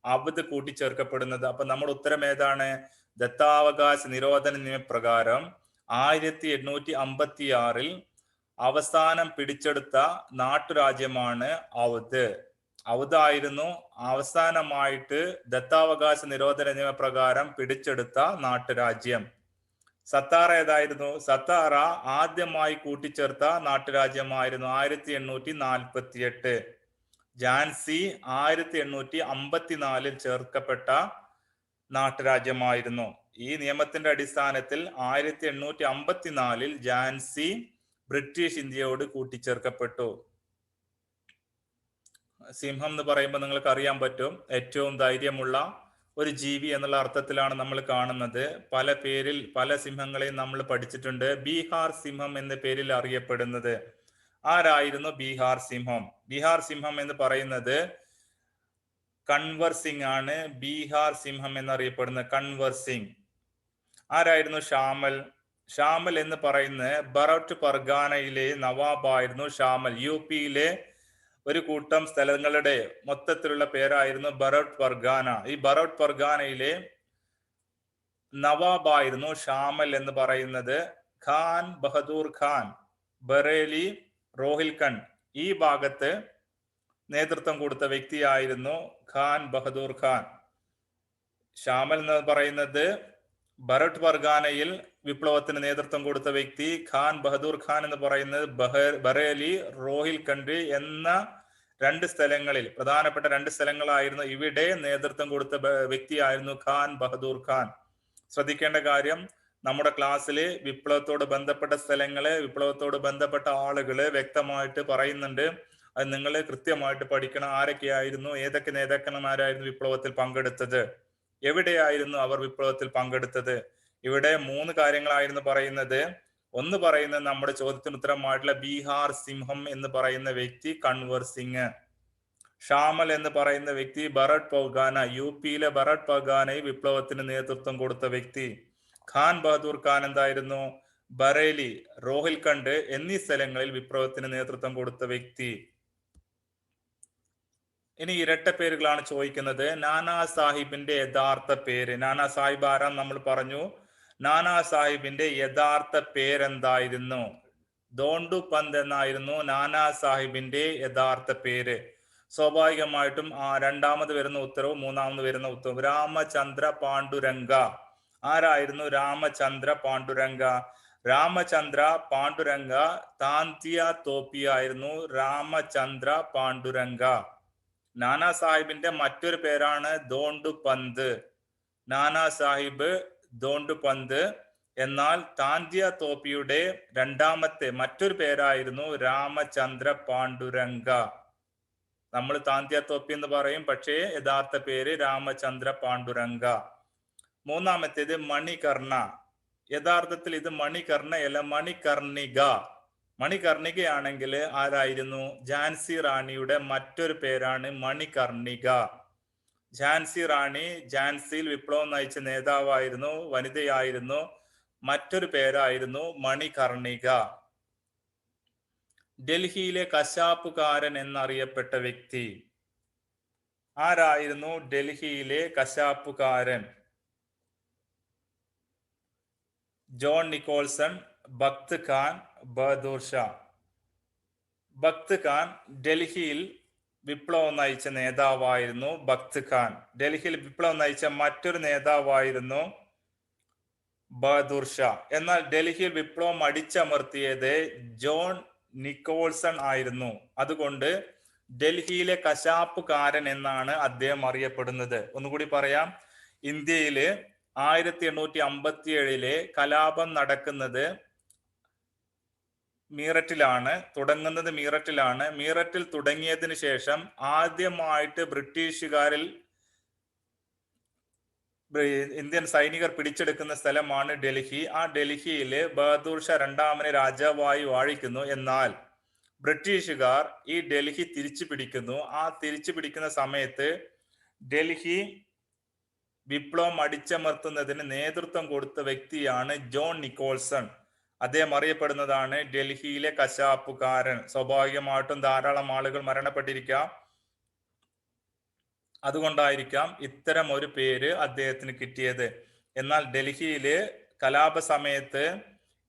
S1: അവധ് കൂട്ടിച്ചേർക്കപ്പെടുന്നത്. അപ്പൊ നമ്മുടെ ഉത്തരം ഏതാണ്? ദത്താവകാശ നിരോധന നിയമപ്രകാരം 1856 അവസാനം പിടിച്ചെടുത്ത നാട്ടുരാജ്യമാണ് അവധ്. അവധായിരുന്നു അവസാനമായിട്ട് ദത്താവകാശ നിരോധന നിയമപ്രകാരം പിടിച്ചെടുത്ത നാട്ടുരാജ്യം. സത്താറ ഏതായിരുന്നു? സത്താറ ആദ്യമായി കൂട്ടിച്ചേർത്ത നാട്ടുരാജ്യമായിരുന്നു 1848. ഝാൻസി 1854 ചേർക്കപ്പെട്ട നാട്ടുരാജ്യമായിരുന്നു. ഈ നിയമത്തിന്റെ അടിസ്ഥാനത്തിൽ 1854 ഝാൻസി ബ്രിട്ടീഷ് ഇന്ത്യയോട് കൂട്ടിച്ചേർക്കപ്പെട്ടു. സിംഹം എന്ന് പറയുമ്പോൾ നിങ്ങൾക്ക് അറിയാൻ പറ്റും, ഏറ്റവും ധൈര്യമുള്ള ഒരു ജീവി എന്നുള്ള അർത്ഥത്തിലാണ് നമ്മൾ കാണുന്നത്. പല പേരിൽ പല സിംഹങ്ങളെയും നമ്മൾ പഠിച്ചിട്ടുണ്ട്. ബീഹാർ സിംഹം എന്ന പേരിൽ അറിയപ്പെടുന്നത് ആരായിരുന്നു? ബീഹാർ സിംഹം. ബീഹാർ സിംഹം എന്ന് പറയുന്നത് കൺവർ സിംഗ് ആണ്. ബീഹാർ സിംഹം എന്നറിയപ്പെടുന്നത് കൺവർ സിംഗ്. ആരായിരുന്നു? ഷാമൽ. ഷാമൽ എന്ന് പറയുന്ന ബറോട്ട് പർഗാനയിലെ നവാബായിരുന്നു ഷാമൽ. യുപിയിലെ ഒരു കൂട്ടം സ്ഥലങ്ങളുടെ മൊത്തത്തിലുള്ള പേരായിരുന്നു ബറോട്ട് പർഗാന. ഈ ബറോട്ട് പർഗാനയിലെ നവാബായിരുന്നു ഷാമൽ എന്ന് പറയുന്നത്. ഖാൻ ബഹദൂർ ഖാൻ, ബറേലി, റോഹിൽഖണ്ഡ് ഈ ഭാഗത്ത് നേതൃത്വം കൊടുത്ത വ്യക്തിയായിരുന്നു ഖാൻ ബഹദൂർ ഖാൻ. ഷാമൽ എന്ന് പറയുന്നത് ബറോട്ട് പർഗാനയിൽ വിപ്ലവത്തിന് നേതൃത്വം കൊടുത്ത വ്യക്തി. ഖാൻ ബഹദൂർ ഖാൻ എന്ന് പറയുന്നത് ബറേലി, റോഹിൽഖണ്ഡ് എന്ന രണ്ട് സ്ഥലങ്ങളിൽ, പ്രധാനപ്പെട്ട രണ്ട് സ്ഥലങ്ങളായിരുന്നു. ഇവിടെ നേതൃത്വം കൊടുത്ത വ്യക്തിയായിരുന്നു ഖാൻ ബഹദൂർ ഖാൻ. ശ്രദ്ധിക്കേണ്ട കാര്യം, നമ്മുടെ ക്ലാസ്സില് വിപ്ലവത്തോട് ബന്ധപ്പെട്ട സ്ഥലങ്ങള്, വിപ്ലവത്തോട് ബന്ധപ്പെട്ട ആളുകള് വ്യക്തമായിട്ട് പറയുന്നുണ്ട്. അത് നിങ്ങൾ കൃത്യമായിട്ട് പഠിക്കണം. ആരൊക്കെയായിരുന്നു, ഏതൊക്കെ നേതാക്കന്മാരായിരുന്നു വിപ്ലവത്തിൽ പങ്കെടുത്തത്, എവിടെയായിരുന്നു അവർ വിപ്ലവത്തിൽ പങ്കെടുത്തത്. ഇവിടെ 3 കാര്യങ്ങളായിരുന്നു പറയുന്നത്. ഒന്ന് പറയുന്നത് നമ്മുടെ ചോദ്യത്തിന് ഉത്തരമായിട്ടുള്ള ബീഹാർ സിംഹം എന്ന് പറയുന്ന വ്യക്തി കൺവർ സിംഗ്. ഷാമൽ എന്ന് പറയുന്ന വ്യക്തി ബറോട്ട് പർഗാന, യുപിയിലെ ബറോട്ട് പർഗാനയിൽ വിപ്ലവത്തിന് നേതൃത്വം കൊടുത്ത വ്യക്തി. ഖാൻ ബഹദൂർ ഖാൻ എന്തായിരുന്നു? ബറേലി, റോഹിൽഖണ്ഡ് എന്നീ സ്ഥലങ്ങളിൽ വിപ്ലവത്തിന് നേതൃത്വം കൊടുത്ത വ്യക്തി. ഇനി ഇരട്ട പേരുകളാണ് ചോദിക്കുന്നത്. നാനാ സാഹിബിന്റെ യഥാർത്ഥ പേര്. നാനാ സാഹിബ് ആരാന്ന് നമ്മൾ പറഞ്ഞു. നാനാ സാഹിബിന്റെ യഥാർത്ഥ പേരെന്തായിരുന്നു? ദോണ്ടു പന്ത് എന്നായിരുന്നു നാനാ സാഹിബിന്റെ യഥാർത്ഥ പേര്. സ്വാഭാവികമായിട്ടും രണ്ടാമത് വരുന്ന ഉത്തരവും മൂന്നാമത് വരുന്ന ഉത്തരവും. രാമചന്ദ്ര പാണ്ഡുരംഗ. ആരായിരുന്നു രാമചന്ദ്ര പാണ്ഡുരംഗ? രാമചന്ദ്ര പാണ്ഡുരംഗ താന്തിയ തോപ്പിയായിരുന്നു രാമചന്ദ്ര പാണ്ഡുരംഗ. നാനാ സാഹിബിന്റെ മറ്റൊരു പേരാണ് ദോണ്ടു പന്ത്. നാനാ സാഹിബ് ദോണ്ടു പന്ത്. എന്നാൽ താന്തിയ തോപ്പിയുടെ രണ്ടാമത്തെ മറ്റൊരു പേരായിരുന്നു രാമചന്ദ്ര പാണ്ഡുരംഗ. നമ്മൾ താന്തിയ തോപ്പി എന്ന് പറയും, പക്ഷേ യഥാർത്ഥ പേര് രാമചന്ദ്ര പാണ്ഡുരംഗ. മൂന്നാമത്തേത് മണികർണ. യഥാർത്ഥത്തിൽ ഇത് മണികർണയല്ല, മണികർണിക. മണികർണികയാണെങ്കിൽ ആരായിരുന്നു? ഝാൻസി റാണിയുടെ മറ്റൊരു പേരാണ് മണികർണിക. ഝാൻസി റാണി ഝാൻസിയിൽ വിപ്ലവം നയിച്ച നേതാവായിരുന്നു, വനിതയായിരുന്നു. മറ്റൊരു പേരായിരുന്നു മണികർണിക. ഡൽഹിയിലെ കശാപ്പുകാരൻ എന്നറിയപ്പെട്ട വ്യക്തി ആരായിരുന്നു? ഡൽഹിയിലെ കശാപ്പുകാരൻ ജോൺ നിക്കോൾസൺ, ബക്ത് ഖാൻ, ബഹദൂർ ഷാ. ബക്ത് ഖാൻ ഡൽഹിയിൽ വിപ്ലവം നയിച്ച നേതാവായിരുന്നു ബക്ത് ഖാൻ. ഡൽഹിയിൽ വിപ്ലവം നയിച്ച മറ്റൊരു നേതാവായിരുന്നു ബഹദൂർ ഷാ. എന്നാൽ ഡൽഹിയിൽ വിപ്ലവം അടിച്ചമർത്തിയത് ജോൺ നിക്കോൾസൺ ആയിരുന്നു. അതുകൊണ്ട് ഡൽഹിയിലെ കശാപ്പുകാരൻ എന്നാണ് അദ്ദേഹം അറിയപ്പെടുന്നത്. ഒന്നുകൂടി പറയാം, ഇന്ത്യയില് 1857 കലാപം നടക്കുന്നത് തുടങ്ങുന്നത് മീററ്റിലാണ്. മീററ്റിൽ തുടങ്ങിയതിനു ശേഷം ആദ്യമായിട്ട് ബ്രിട്ടീഷുകാരിൽ ഇന്ത്യൻ സൈനികർ പിടിച്ചെടുക്കുന്ന സ്ഥലമാണ് ഡൽഹി. ആ ഡൽഹിയില് ബഹദൂർ ഷാ രണ്ടാമനെ രാജാവായി വാഴിക്കുന്നു. എന്നാൽ ബ്രിട്ടീഷുകാർ ഈ ഡൽഹി തിരിച്ചു പിടിക്കുന്നു. ആ തിരിച്ചു പിടിക്കുന്ന സമയത്ത് ഡൽഹി വിപ്ലവം അടിച്ചമർത്തുന്നതിന് നേതൃത്വം കൊടുത്ത വ്യക്തിയാണ് ജോൺ നിക്കോൾസൺ. അദ്ദേഹം അറിയപ്പെടുന്നതാണ് ഡൽഹിയിലെ കശാപ്പുകാരൻ. സ്വാഭാവികമായിട്ടും ധാരാളം ആളുകൾ മരണപ്പെട്ടിരിക്കാം. അതുകൊണ്ടായിരിക്കാം ഇത്തരം ഒരു പേര് അദ്ദേഹത്തിന് കിട്ടിയത്. എന്നാൽ ഡൽഹിയില് കലാപ സമയത്ത്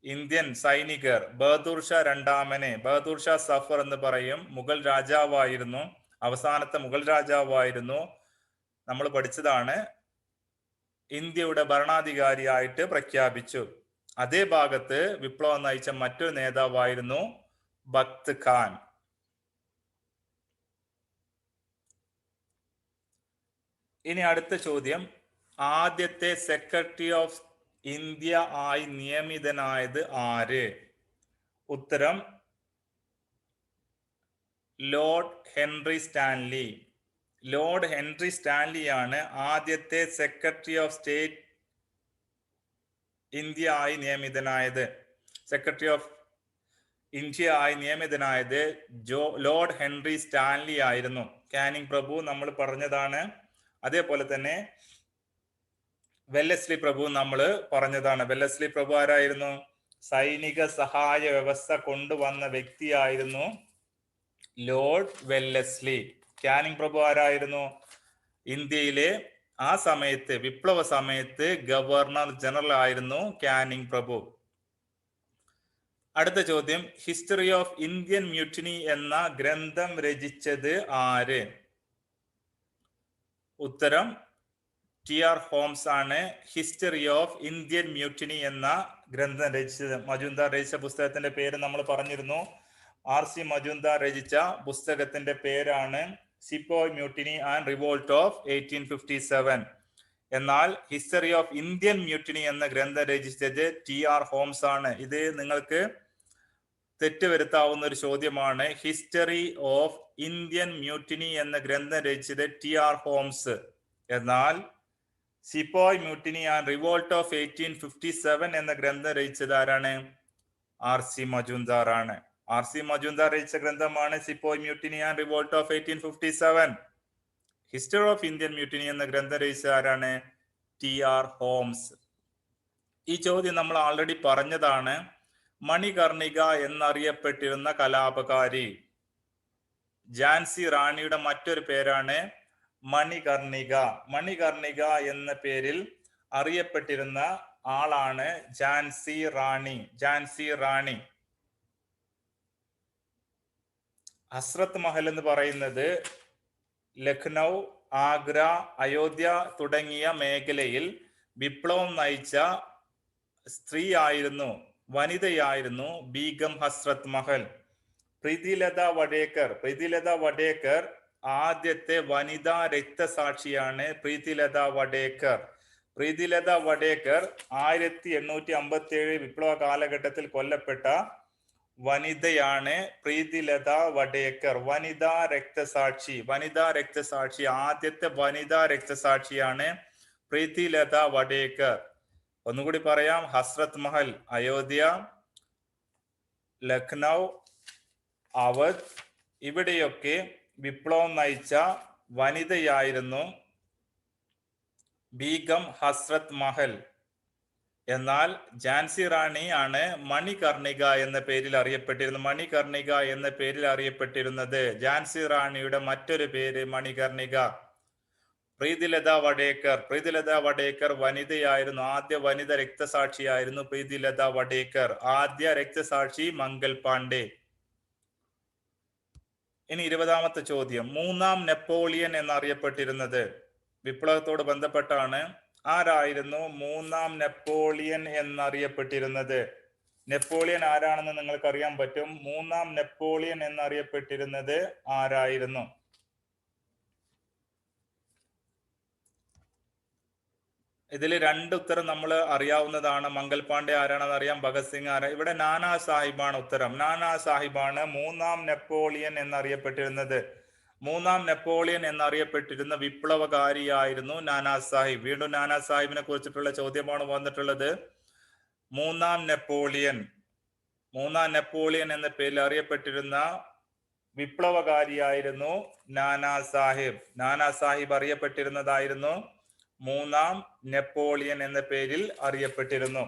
S1: ഇന്ത്യൻ സൈനികർ ബഹദൂർ ഷാ രണ്ടാമനെ, ബഹദൂർ ഷാ സഫർ എന്ന് പറയും, മുഗൾ രാജാവായിരുന്നു, അവസാനത്തെ മുഗൾ രാജാവായിരുന്നു. നമ്മൾ പഠിച്ചതാണ്. ഇന്ത്യയുടെ ഭരണാധികാരിയായിട്ട് പ്രഖ്യാപിച്ചു. അതേ ഭാഗത്ത് വിപ്ലവം നയിച്ച മറ്റൊരു നേതാവായിരുന്നു ബക്ത് ഖാൻ. ഇനി അടുത്ത ചോദ്യം, ആദ്യത്തെ സെക്രട്ടറി ഓഫ് ഇന്ത്യ ആയി നിയമിതനായത് ആര്? ഉത്തരം Lord Henry Stanley. Lord Henry സ്റ്റാൻലിയാണ് ആദ്യത്തെ സെക്രട്ടറി ഓഫ് സ്റ്റേറ്റ് ഇന്ത്യ ആയി നിയമിതനായത്. സെക്രട്ടറി ഓഫ് ഇന്ത്യ ആയി നിയമിതനായത് ലോർഡ് ഹെൻറി സ്റ്റാൻലി ആയിരുന്നു. കാനിങ് പ്രഭു നമ്മൾ പറഞ്ഞതാണ്. അതേപോലെ തന്നെ വെല്ലസ്ലി പ്രഭു നമ്മൾ പറഞ്ഞതാണ്. വെല്ലസ്ലി പ്രഭു ആരായിരുന്നു? സൈനിക സഹായ വ്യവസ്ഥ കൊണ്ടുവന്ന വ്യക്തിയായിരുന്നു ലോർഡ് വെല്ലസ്ലി. കാനിങ് പ്രഭു ആരായിരുന്നു? ഇന്ത്യയിലെ ആ സമയത്ത് വിപ്ലവ സമയത്ത് ഗവർണർ ജനറൽ ആയിരുന്നു കാനിങ് പ്രഭു. അടുത്ത ചോദ്യം, ഹിസ്റ്ററി ഓഫ് ഇന്ത്യൻ മ്യൂട്ടിനി എന്ന ഗ്രന്ഥം രചിച്ചത് ആര്? ഉത്തരം ടി.ആർ. ഹോംസ് ആണ് ഹിസ്റ്ററി ഓഫ് ഇന്ത്യൻ മ്യൂട്ടിനി എന്ന ഗ്രന്ഥം രചിച്ചത്. മജുംദാർ രചിച്ച പുസ്തകത്തിന്റെ പേര് നമ്മൾ പറഞ്ഞിരുന്നു. R.C. മജുംദാർ രചിച്ച പുസ്തകത്തിന്റെ പേരാണ് സിപ്പോയ് മ്യൂട്ടിനി ആൻഡ് റിവോൾട്ട് ഓഫ് 1857. എന്നാൽ ഹിസ്റ്ററി ഓഫ് ഇന്ത്യൻ മ്യൂട്ടിനി എന്ന ഗ്രന്ഥം രചിച്ചത് ടി.ആർ. ഹോംസ് ആണ്. ഇത് നിങ്ങൾക്ക് തെറ്റുവരുത്താവുന്ന ഒരു ചോദ്യമാണ്. ഹിസ്റ്ററി ഓഫ് ഇന്ത്യൻ മ്യൂട്ടിനി എന്ന ഗ്രന്ഥം രചിച്ചത് ടി.ആർ. ഹോംസ്. എന്നാൽ സിപ്പോയ് മ്യൂട്ടിനി ആൻഡ് റിവോൾട്ട് ഓഫ് 1857 എന്ന ഗ്രന്ഥം രചിച്ചത് ആരാണ്? R.C. മജുംദാർ ആണ്. R.C. മജുംദാർ രചിച്ച ഗ്രന്ഥമാണ് Sepoy Mutiny and Revolt of 1857. History of Indian Mutiny എന്ന ഗ്രന്ഥം രചിച്ചത് ആരാണ്? ടി.ആർ. ഹോംസ്. ഈ ചോദ്യം നമ്മൾ ആൾറെഡി പറഞ്ഞതാണ്. മണികർണിക എന്നറിയപ്പെട്ടിരുന്ന കലാപകാരി. ഝാൻസി റാണിയുടെ മറ്റൊരു പേരാണ് മണികർണിക. മണികർണിക എന്ന പേരിൽ അറിയപ്പെട്ടിരുന്ന ആളാണ് ഝാൻസി റാണി. ഝാൻസി റാണി. ഹസ്രത്ത് മഹൽ എന്ന് പറയുന്നത് ലഖ്നൗ, ആഗ്ര, അയോധ്യ തുടങ്ങിയ മേഖലയിൽ വിപ്ലവം നയിച്ച സ്ത്രീ ആയിരുന്നു, വനിതയായിരുന്നു ബീഗം ഹസ്രത്ത് മഹൽ. പ്രീതിലത വഡേക്കർ ആദ്യത്തെ വനിതാ രക്തസാക്ഷിയാണ്. പ്രീതിലത വഡേക്കർ 1857 വിപ്ലവ കാലഘട്ടത്തിൽ കൊല്ലപ്പെട്ട വനിതയാണ് പ്രീതിലത വഡേക്കർ. വനിതാ രക്തസാക്ഷി ആദ്യത്തെ വനിതാ രക്തസാക്ഷിയാണ് പ്രീതിലത വഡേക്കർ. ഒന്നുകൂടി പറയാം, ഹസ്രത്ത് മഹൽ, അയോധ്യ, ലഖ്നൗ, അവധ് ഇവിടെയൊക്കെ വിപ്ലവം നയിച്ച വനിതയായിരുന്നു ബീഗം ഹസ്രത്ത് മഹൽ. എന്നാൽ ഝാൻസി റാണി ആണ് മണികർണിക എന്ന പേരിൽ അറിയപ്പെട്ടിരുന്നത്. ഝാൻസി റാണിയുടെ മറ്റൊരു പേര് മണികർണിക. പ്രീതിലത വഡേക്കർ വനിതയായിരുന്നു. ആദ്യ വനിത രക്തസാക്ഷിയായിരുന്നു പ്രീതിലത വഡേക്കർ. ആദ്യ രക്തസാക്ഷി മംഗൽ പാണ്ഡെ. ഇനി 20ാമത്തെ ചോദ്യം. മൂന്നാം നെപ്പോളിയൻ എന്നറിയപ്പെട്ടിരുന്നത് വിപ്ലവത്തോട് ബന്ധപ്പെട്ടാണ്. ആരായിരുന്നു മൂന്നാം നെപ്പോളിയൻ എന്നറിയപ്പെട്ടിരുന്നത്? നെപ്പോളിയൻ ആരാണെന്ന് നിങ്ങൾക്ക് അറിയാൻ പറ്റും. മൂന്നാം നെപ്പോളിയൻ എന്നറിയപ്പെട്ടിരുന്നത് ആരായിരുന്നു? ഇതിൽ രണ്ട് ഉത്തരം നമ്മൾ അറിയാവുന്നതാണ്. മംഗൽ പാണ്ഡെ ആരാണെന്ന് അറിയാം, ഭഗത് സിംഗ് ആരാ. ഇവിടെ നാനാ സാഹിബാണ് ഉത്തരം. നാനാ സാഹിബാണ് മൂന്നാം നെപ്പോളിയൻ എന്നറിയപ്പെട്ടിരുന്നത്. മൂന്നാം നെപ്പോളിയൻ എന്നറിയപ്പെട്ടിരുന്ന വിപ്ലവകാരിയായിരുന്നു നാനാ സാഹിബ്. വീണ്ടും നാനാ സാഹിബിനെ കുറിച്ചിട്ടുള്ള ചോദ്യമാണ് വന്നിട്ടുള്ളത്. മൂന്നാം നെപ്പോളിയൻ എന്ന പേരിൽ അറിയപ്പെട്ടിരുന്ന വിപ്ലവകാരിയായിരുന്നു നാനാ സാഹിബ്. നാനാ സാഹിബ് അറിയപ്പെട്ടിരുന്നതായിരുന്നു മൂന്നാം നെപ്പോളിയൻ എന്ന പേരിൽ അറിയപ്പെട്ടിരുന്നു.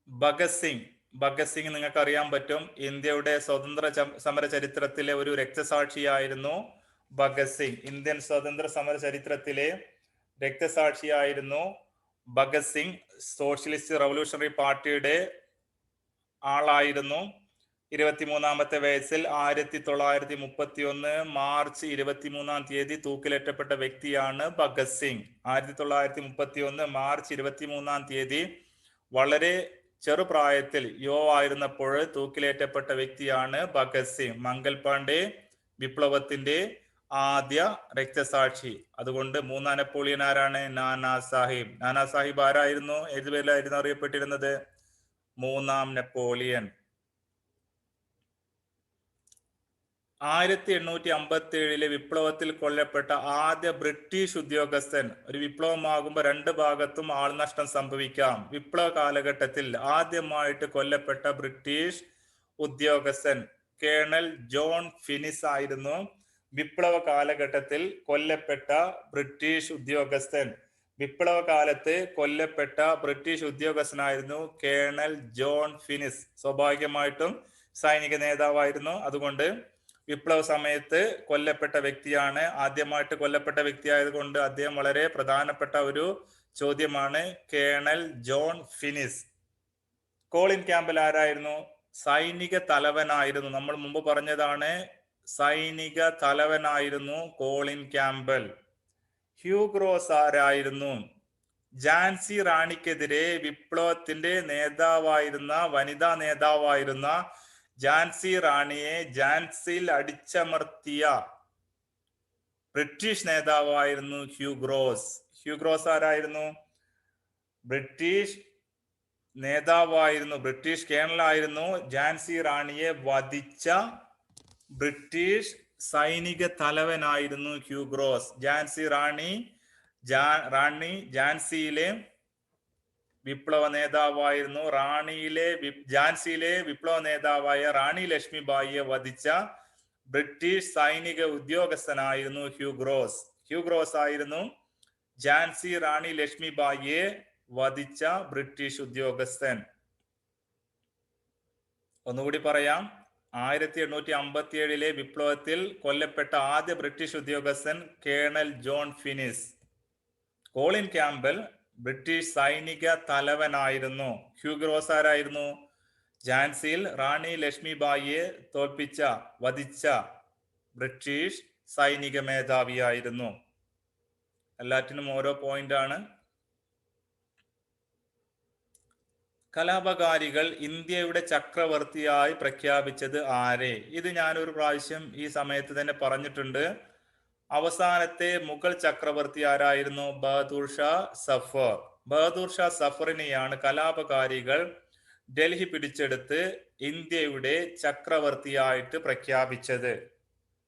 S1: ഭഗത് സിംഗ് നിങ്ങൾക്ക് അറിയാൻ പറ്റും. ഇന്ത്യയുടെ സ്വതന്ത്ര സമര ചരിത്രത്തിലെ ഒരു രക്തസാക്ഷിയായിരുന്നു ഭഗത് സിംഗ്. ഇന്ത്യൻ സ്വതന്ത്ര സമര ചരിത്രത്തിലെ രക്തസാക്ഷിയായിരുന്നു ഭഗത് സിംഗ്. സോഷ്യലിസ്റ്റ് റവല്യൂഷണറി പാർട്ടിയുടെ ആളായിരുന്നു. 23ാമത്തെ വയസ്സിൽ 1931 മാർച്ച് 23-ാം തീയതി തൂക്കിലേറ്റപ്പെട്ട വ്യക്തിയാണ് ഭഗത് സിംഗ്. 1931 മാർച്ച് 23-ാം തീയതി വളരെ ചെറുപ്രായത്തിൽ യുവായിരുന്നപ്പോൾ തൂക്കിലേറ്റപ്പെട്ട വ്യക്തിയാണ് ഭഗത് സിംഗ്. മംഗൽ പാണ്ഡെ വിപ്ലവത്തിന്റെ ആദ്യ രക്തസാക്ഷി. അതുകൊണ്ട് മൂന്നാം നെപ്പോളിയൻ ആരാണ്? നാനാ സാഹിബ്. നാനാ സാഹിബ് ആരായിരുന്നു? ഏത് പേരിലായിരുന്നു അറിയപ്പെട്ടിരുന്നത്? മൂന്നാം നെപ്പോളിയൻ. 1857 വിപ്ലവത്തിൽ കൊല്ലപ്പെട്ട ആദ്യ ബ്രിട്ടീഷ് ഉദ്യോഗസ്ഥൻ. ഒരു വിപ്ലവമാകുമ്പോൾ രണ്ട് ഭാഗത്തും ആൾനഷ്ടം സംഭവിക്കാം. വിപ്ലവ കാലഘട്ടത്തിൽ ആദ്യമായിട്ട് കൊല്ലപ്പെട്ട ബ്രിട്ടീഷ് ഉദ്യോഗസ്ഥൻ കേണൽ ജോൺ ഫിനിസ് ആയിരുന്നു. വിപ്ലവ കാലഘട്ടത്തിൽ കൊല്ലപ്പെട്ട ബ്രിട്ടീഷ് ഉദ്യോഗസ്ഥൻ. വിപ്ലവ കാലത്ത് കൊല്ലപ്പെട്ട ബ്രിട്ടീഷ് ഉദ്യോഗസ്ഥനായിരുന്നു കേണൽ ജോൺ ഫിനിസ്. സ്വാഭാവികമായിട്ടും സൈനിക നേതാവായിരുന്നു. അതുകൊണ്ട് വിപ്ലവ സമയത്ത് കൊല്ലപ്പെട്ട വ്യക്തിയാണ്. ആദ്യമായിട്ട് കൊല്ലപ്പെട്ട വ്യക്തിയായതുകൊണ്ട് അദ്ദേഹം വളരെ പ്രധാനപ്പെട്ട ഒരു ചോദ്യമാണ്. Colonel John Finnis. Colin Campbell ആരായിരുന്നു? സൈനിക തലവനായിരുന്നു. നമ്മൾ മുമ്പ് പറഞ്ഞതാണ്, സൈനിക തലവനായിരുന്നു കോളിൻ ക്യാമ്പൽ. ഹ്യൂഗ്രോസ് ആരായിരുന്നു? ഝാൻസി റാണിക്കെതിരെ വിപ്ലവത്തിന്റെ നേതാവായിരുന്ന, വനിതാ നേതാവായിരുന്ന ഝാൻസി റാണിയെ ഝാൻസിയിൽ അടിച്ചമർത്തിയ ബ്രിട്ടീഷ് നേതാവായിരുന്നു ഹ്യൂഗ്രോസ്. ഹ്യൂഗ്രോസ് ആരായിരുന്നു? ബ്രിട്ടീഷ് നേതാവായിരുന്നു, ബ്രിട്ടീഷ് കേണലായിരുന്നു. ഝാൻസി റാണിയെ വധിച്ച ബ്രിട്ടീഷ് സൈനിക തലവനായിരുന്നു ഹ്യൂഗ്രോസ്. ഝാൻസി റാണി ഝാൻസിയിലെ വിപ്ലവ നേതാവായിരുന്നു. ഝാൻസിയിലെ വിപ്ലവ നേതാവായ റാണി ലക്ഷ്മിബായിയെ വധിച്ച ബ്രിട്ടീഷ് സൈനിക ഉദ്യോഗസ്ഥനായിരുന്നു ഹ്യൂഗ്രോസ്. ഹ്യൂഗ്രോസ് ആയിരുന്നു ഝാൻസി റാണി ലക്ഷ്മിബായിയെ വധിച്ച ബ്രിട്ടീഷ് ഉദ്യോഗസ്ഥൻ. ഒന്നുകൂടി പറയാം. 1857 വിപ്ലവത്തിൽ കൊല്ലപ്പെട്ട ആദ്യ ബ്രിട്ടീഷ് ഉദ്യോഗസ്ഥൻ Colonel John Finnis. Colin Campbell British സൈനിക തലവനായിരുന്നു. ഹ്യൂഗ്രോസ് ആരായിരുന്നു? ഝാൻസിയിൽ റാണി ലക്ഷ്മിബായിയെ വധിച്ച ബ്രിട്ടീഷ് സൈനിക മേധാവിയായിരുന്നു. എല്ലാറ്റിനും ഓരോ പോയിന്റ് ആണ്. കലാപകാരികൾ ഇന്ത്യയുടെ ചക്രവർത്തിയായി പ്രഖ്യാപിച്ചത് ആരെ? ഇത് ഞാനൊരു പ്രാവശ്യം ഈ സമയത്ത് തന്നെ പറഞ്ഞിട്ടുണ്ട്. അവസാനത്തെ മുഗൾ ചക്രവർത്തി ആരായിരുന്നു? ബഹദൂർ ഷാ സഫർ. ബഹദൂർ ഷാ സഫറിനെയാണ് കലാപകാരികൾ ഡൽഹി പിടിച്ചെടുത്ത് ഇന്ത്യയുടെ ചക്രവർത്തിയായിട്ട് പ്രഖ്യാപിച്ചത്.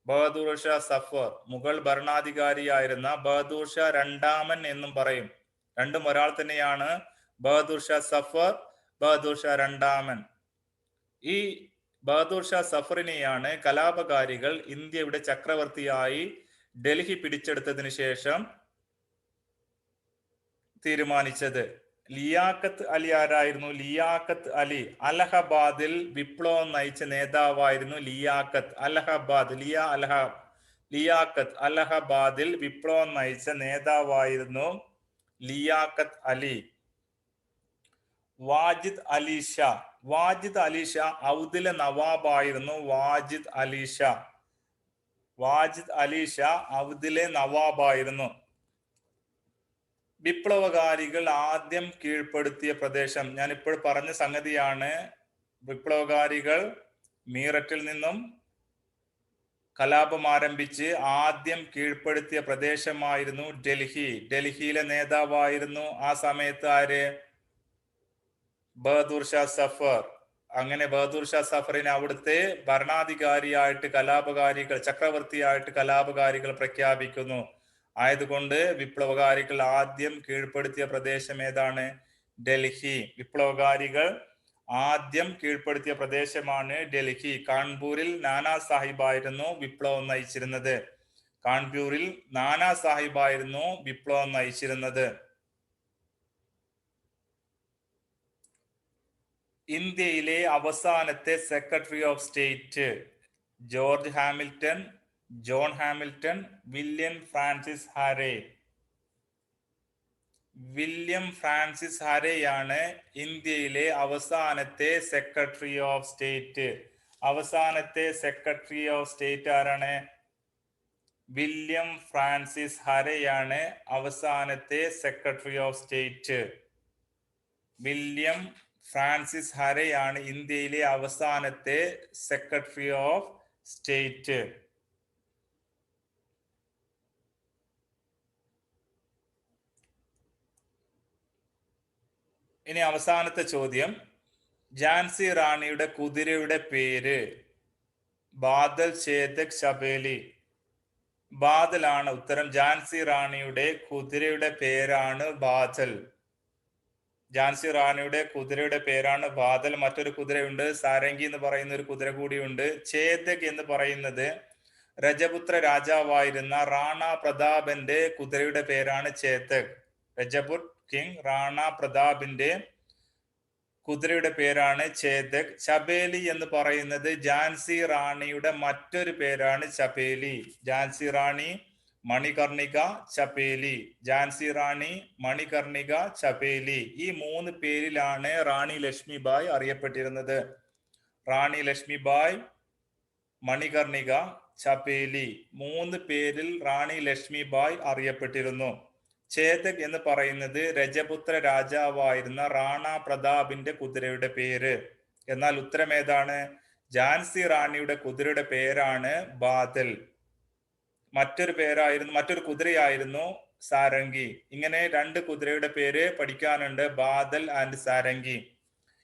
S1: ബഹദൂർ ഷാ സഫർ, മുഗൾ ഭരണാധികാരിയായിരുന്ന ബഹദൂർ ഷാ രണ്ടാമൻ എന്നും പറയും. രണ്ടും ഒരാൾ തന്നെയാണ്. ബഹദൂർ ഷാ സഫർ, ബഹദൂർ ഷാ രണ്ടാമൻ. ഈ ബഹദൂർ ഷാ സഫറിനെയാണ് കലാപകാരികൾ ഇന്ത്യയുടെ ചക്രവർത്തിയായി ഡൽഹി പിടിച്ചെടുത്തതിന് ശേഷം തീരുമാനിച്ചത്. ലിയാഖത്ത് അലി ആരായിരുന്നു? ലിയാഖത്ത് അലി അലഹബാദിൽ വിപ്ലവം നയിച്ച നേതാവായിരുന്നു. ലിയാഖത്ത് അലഹബാദിൽ വിപ്ലവം നയിച്ച നേതാവായിരുന്നു ലിയാഖത്ത് അലി. വാജിദ് അലി ഷാ. വാജിദ് അലി ഷാ ഔദിലെ നവാബായിരുന്നു. വാജിദ് അലി ഷാ. വാജിദ് അലി ഷാ ഔദിലെ നവാബായിരുന്നു. വിപ്ലവകാരികൾ ആദ്യം കീഴ്പ്പെടുത്തിയ പ്രദേശം ഞാൻ ഇപ്പോൾ പറഞ്ഞ സംഗതിയാണ്. വിപ്ലവകാരികൾ മീററ്റിൽ നിന്നും കലാപം ആരംഭിച്ച് ആദ്യം കീഴ്പ്പെടുത്തിയ പ്രദേശമായിരുന്നു ഡൽഹി. ഡൽഹിയിലെ നേതാവായിരുന്നു ആ സമയത്ത് ആര്? ബഹദൂർ ഷാ സഫർ. അങ്ങനെ ബഹദൂർ ഷാ സഫറിനെ അവിടുത്തെ ഭരണാധികാരിയായിട്ട് കലാപകാരികൾ, ചക്രവർത്തിയായിട്ട് കലാപകാരികൾ പ്രഖ്യാപിക്കുന്നു. ആയതുകൊണ്ട് വിപ്ലവകാരികൾ ആദ്യം കീഴ്പ്പെടുത്തിയ പ്രദേശം ഏതാണ്? ഡൽഹി. വിപ്ലവകാരികൾ ആദ്യം കീഴ്പ്പെടുത്തിയ പ്രദേശമാണ് ഡൽഹി. കാൺപൂരിൽ നാനാ സാഹിബായിരുന്നു വിപ്ലവം നയിച്ചിരുന്നത്. കാൺപൂരിൽ നാനാ സാഹിബായിരുന്നു വിപ്ലവം നയിച്ചിരുന്നത്. ഇന്ത്യയിലെ അവസാനത്തെ secretary of state George Hamilton, John Hamilton, William Francis Hare. William Francis ഹാരെയാണ് ഇന്ത്യയിലെ അവസാനത്തെ സെക്രട്ടറി ഓഫ് സ്റ്റേറ്റ്. അവസാനത്തെ സെക്രട്ടറി ഓഫ് സ്റ്റേറ്റ് ആരാണ്? വില്യം ഫ്രാൻസിസ് ഹാരെയാണ് അവസാനത്തെ secretary of state. William Francis ഹാരെയാണ് ഇന്ത്യയിലെ അവസാനത്തെ സെക്രട്ടറി ഓഫ് സ്റ്റേറ്റ്. ഇനി അവസാനത്തെ ചോദ്യം, ഝാൻസി റാണിയുടെ കുതിരയുടെ പേര്? ബാദൽ, ചേതക്, ചബേലി. ബാദലാണ് ഉത്തരം. ഝാൻസി റാണിയുടെ കുതിരയുടെ പേരാണ് ബാദൽ. ഝാൻസി റാണിയുടെ കുതിരയുടെ പേരാണ് ബാദൽ. മറ്റൊരു കുതിരയുണ്ട്, സാരംഗി എന്ന് പറയുന്ന ഒരു കുതിര കൂടിയുണ്ട്. ചേതക് എന്ന് പറയുന്നത് രജപുത്ര രാജാവായിരുന്ന റാണ പ്രതാപന്റെ കുതിരയുടെ പേരാണ് ചേതക്. രജപുത് കിങ് റാണ പ്രതാപിന്റെ കുതിരയുടെ പേരാണ് ചേതക്. ചബേലി എന്ന് പറയുന്നത് ഝാൻസി റാണിയുടെ മറ്റൊരു പേരാണ് ചബേലി. ഝാൻസി റാണി, മണികർണിക, ചബേലി. ഝാൻസി റാണി, മണികർണിക, ചബേലി. ഈ മൂന്ന് പേരിലാണ് റാണി ലക്ഷ്മിബായ് അറിയപ്പെട്ടിരുന്നത്. റാണി ലക്ഷ്മിബായ്, മണികർണിക, ചബേലി. മൂന്ന് പേരിൽ റാണി ലക്ഷ്മിബായ് അറിയപ്പെട്ടിരുന്നു. ചേതക് എന്ന് പറയുന്നത് രജപുത്ര രാജാവായിരുന്ന റാണ പ്രതാപിന്റെ കുതിരയുടെ പേര്. എന്നാൽ ഉത്തരം ഏതാണ്? ഝാൻസി റാണിയുടെ കുതിരയുടെ പേരാണ് ബാദൽ. മറ്റൊരു കുതിരയായിരുന്നു സാരംഗി. ഇങ്ങനെ രണ്ട് കുതിരയുടെ പേര് പഠിക്കാനുണ്ട്, ബാദൽ ആൻഡ് സാരംഗി.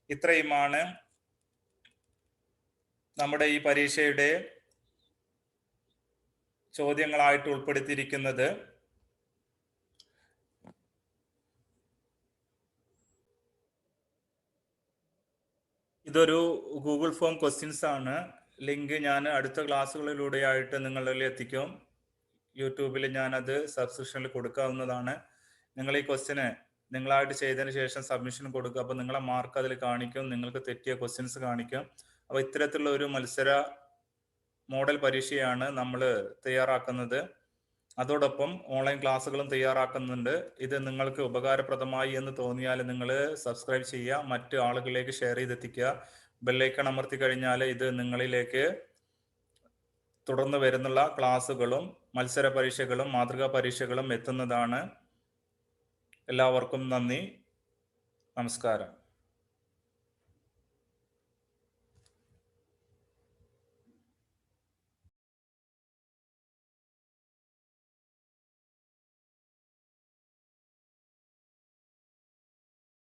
S1: ഇത്രയുമാണ് നമ്മുടെ ഈ പരീക്ഷയുടെ ചോദ്യങ്ങളായിട്ട് ഉൾപ്പെടുത്തിയിരിക്കുന്നത്. ഇതൊരു ഗൂഗിൾ ഫോം ക്വസ്റ്റ്യൻസ് ആണ്. ലിങ്ക് ഞാൻ അടുത്ത ക്ലാസ്സുകളിലൂടെയായിട്ട് നിങ്ങളിൽ എത്തിക്കും. യൂട്യൂബിൽ ഞാനത് സബ്സ്ക്രിപ്ഷനിൽ കൊടുക്കാവുന്നതാണ്. നിങ്ങൾ ഈ ക്വസ്റ്റ്യന് നിങ്ങളായിട്ട് ചെയ്തതിന് ശേഷം സബ്മിഷൻ കൊടുക്കുക. അപ്പോൾ നിങ്ങളെ മാർക്ക് അതിൽ കാണിക്കും, നിങ്ങൾക്ക് തെറ്റിയ ക്വസ്റ്റ്യൻസ് കാണിക്കും. അപ്പോൾ ഇത്തരത്തിലുള്ള ഒരു മത്സര മോഡൽ പരീക്ഷയാണ് നമ്മൾ തയ്യാറാക്കുന്നത്. അതോടൊപ്പം ഓൺലൈൻ ക്ലാസ്സുകളും തയ്യാറാക്കുന്നുണ്ട്. ഇത് നിങ്ങൾക്ക് ഉപകാരപ്രദമായി എന്ന് തോന്നിയാൽ നിങ്ങൾ സബ്സ്ക്രൈബ് ചെയ്യുക, മറ്റു ആളുകളിലേക്ക് ഷെയർ ചെയ്തെത്തിക്കുക. ബെല്ലൈക്കൺ അമർത്തി കഴിഞ്ഞാൽ ഇത് നിങ്ങളിലേക്ക് തുടർന്ന് വരുന്നുള്ള ക്ലാസ്സുകളും മത്സര പരീക്ഷകളും മാതൃകാ പരീക്ഷകളും എത്തുന്നതാണ്. എല്ലാവർക്കും നന്ദി, നമസ്കാരം.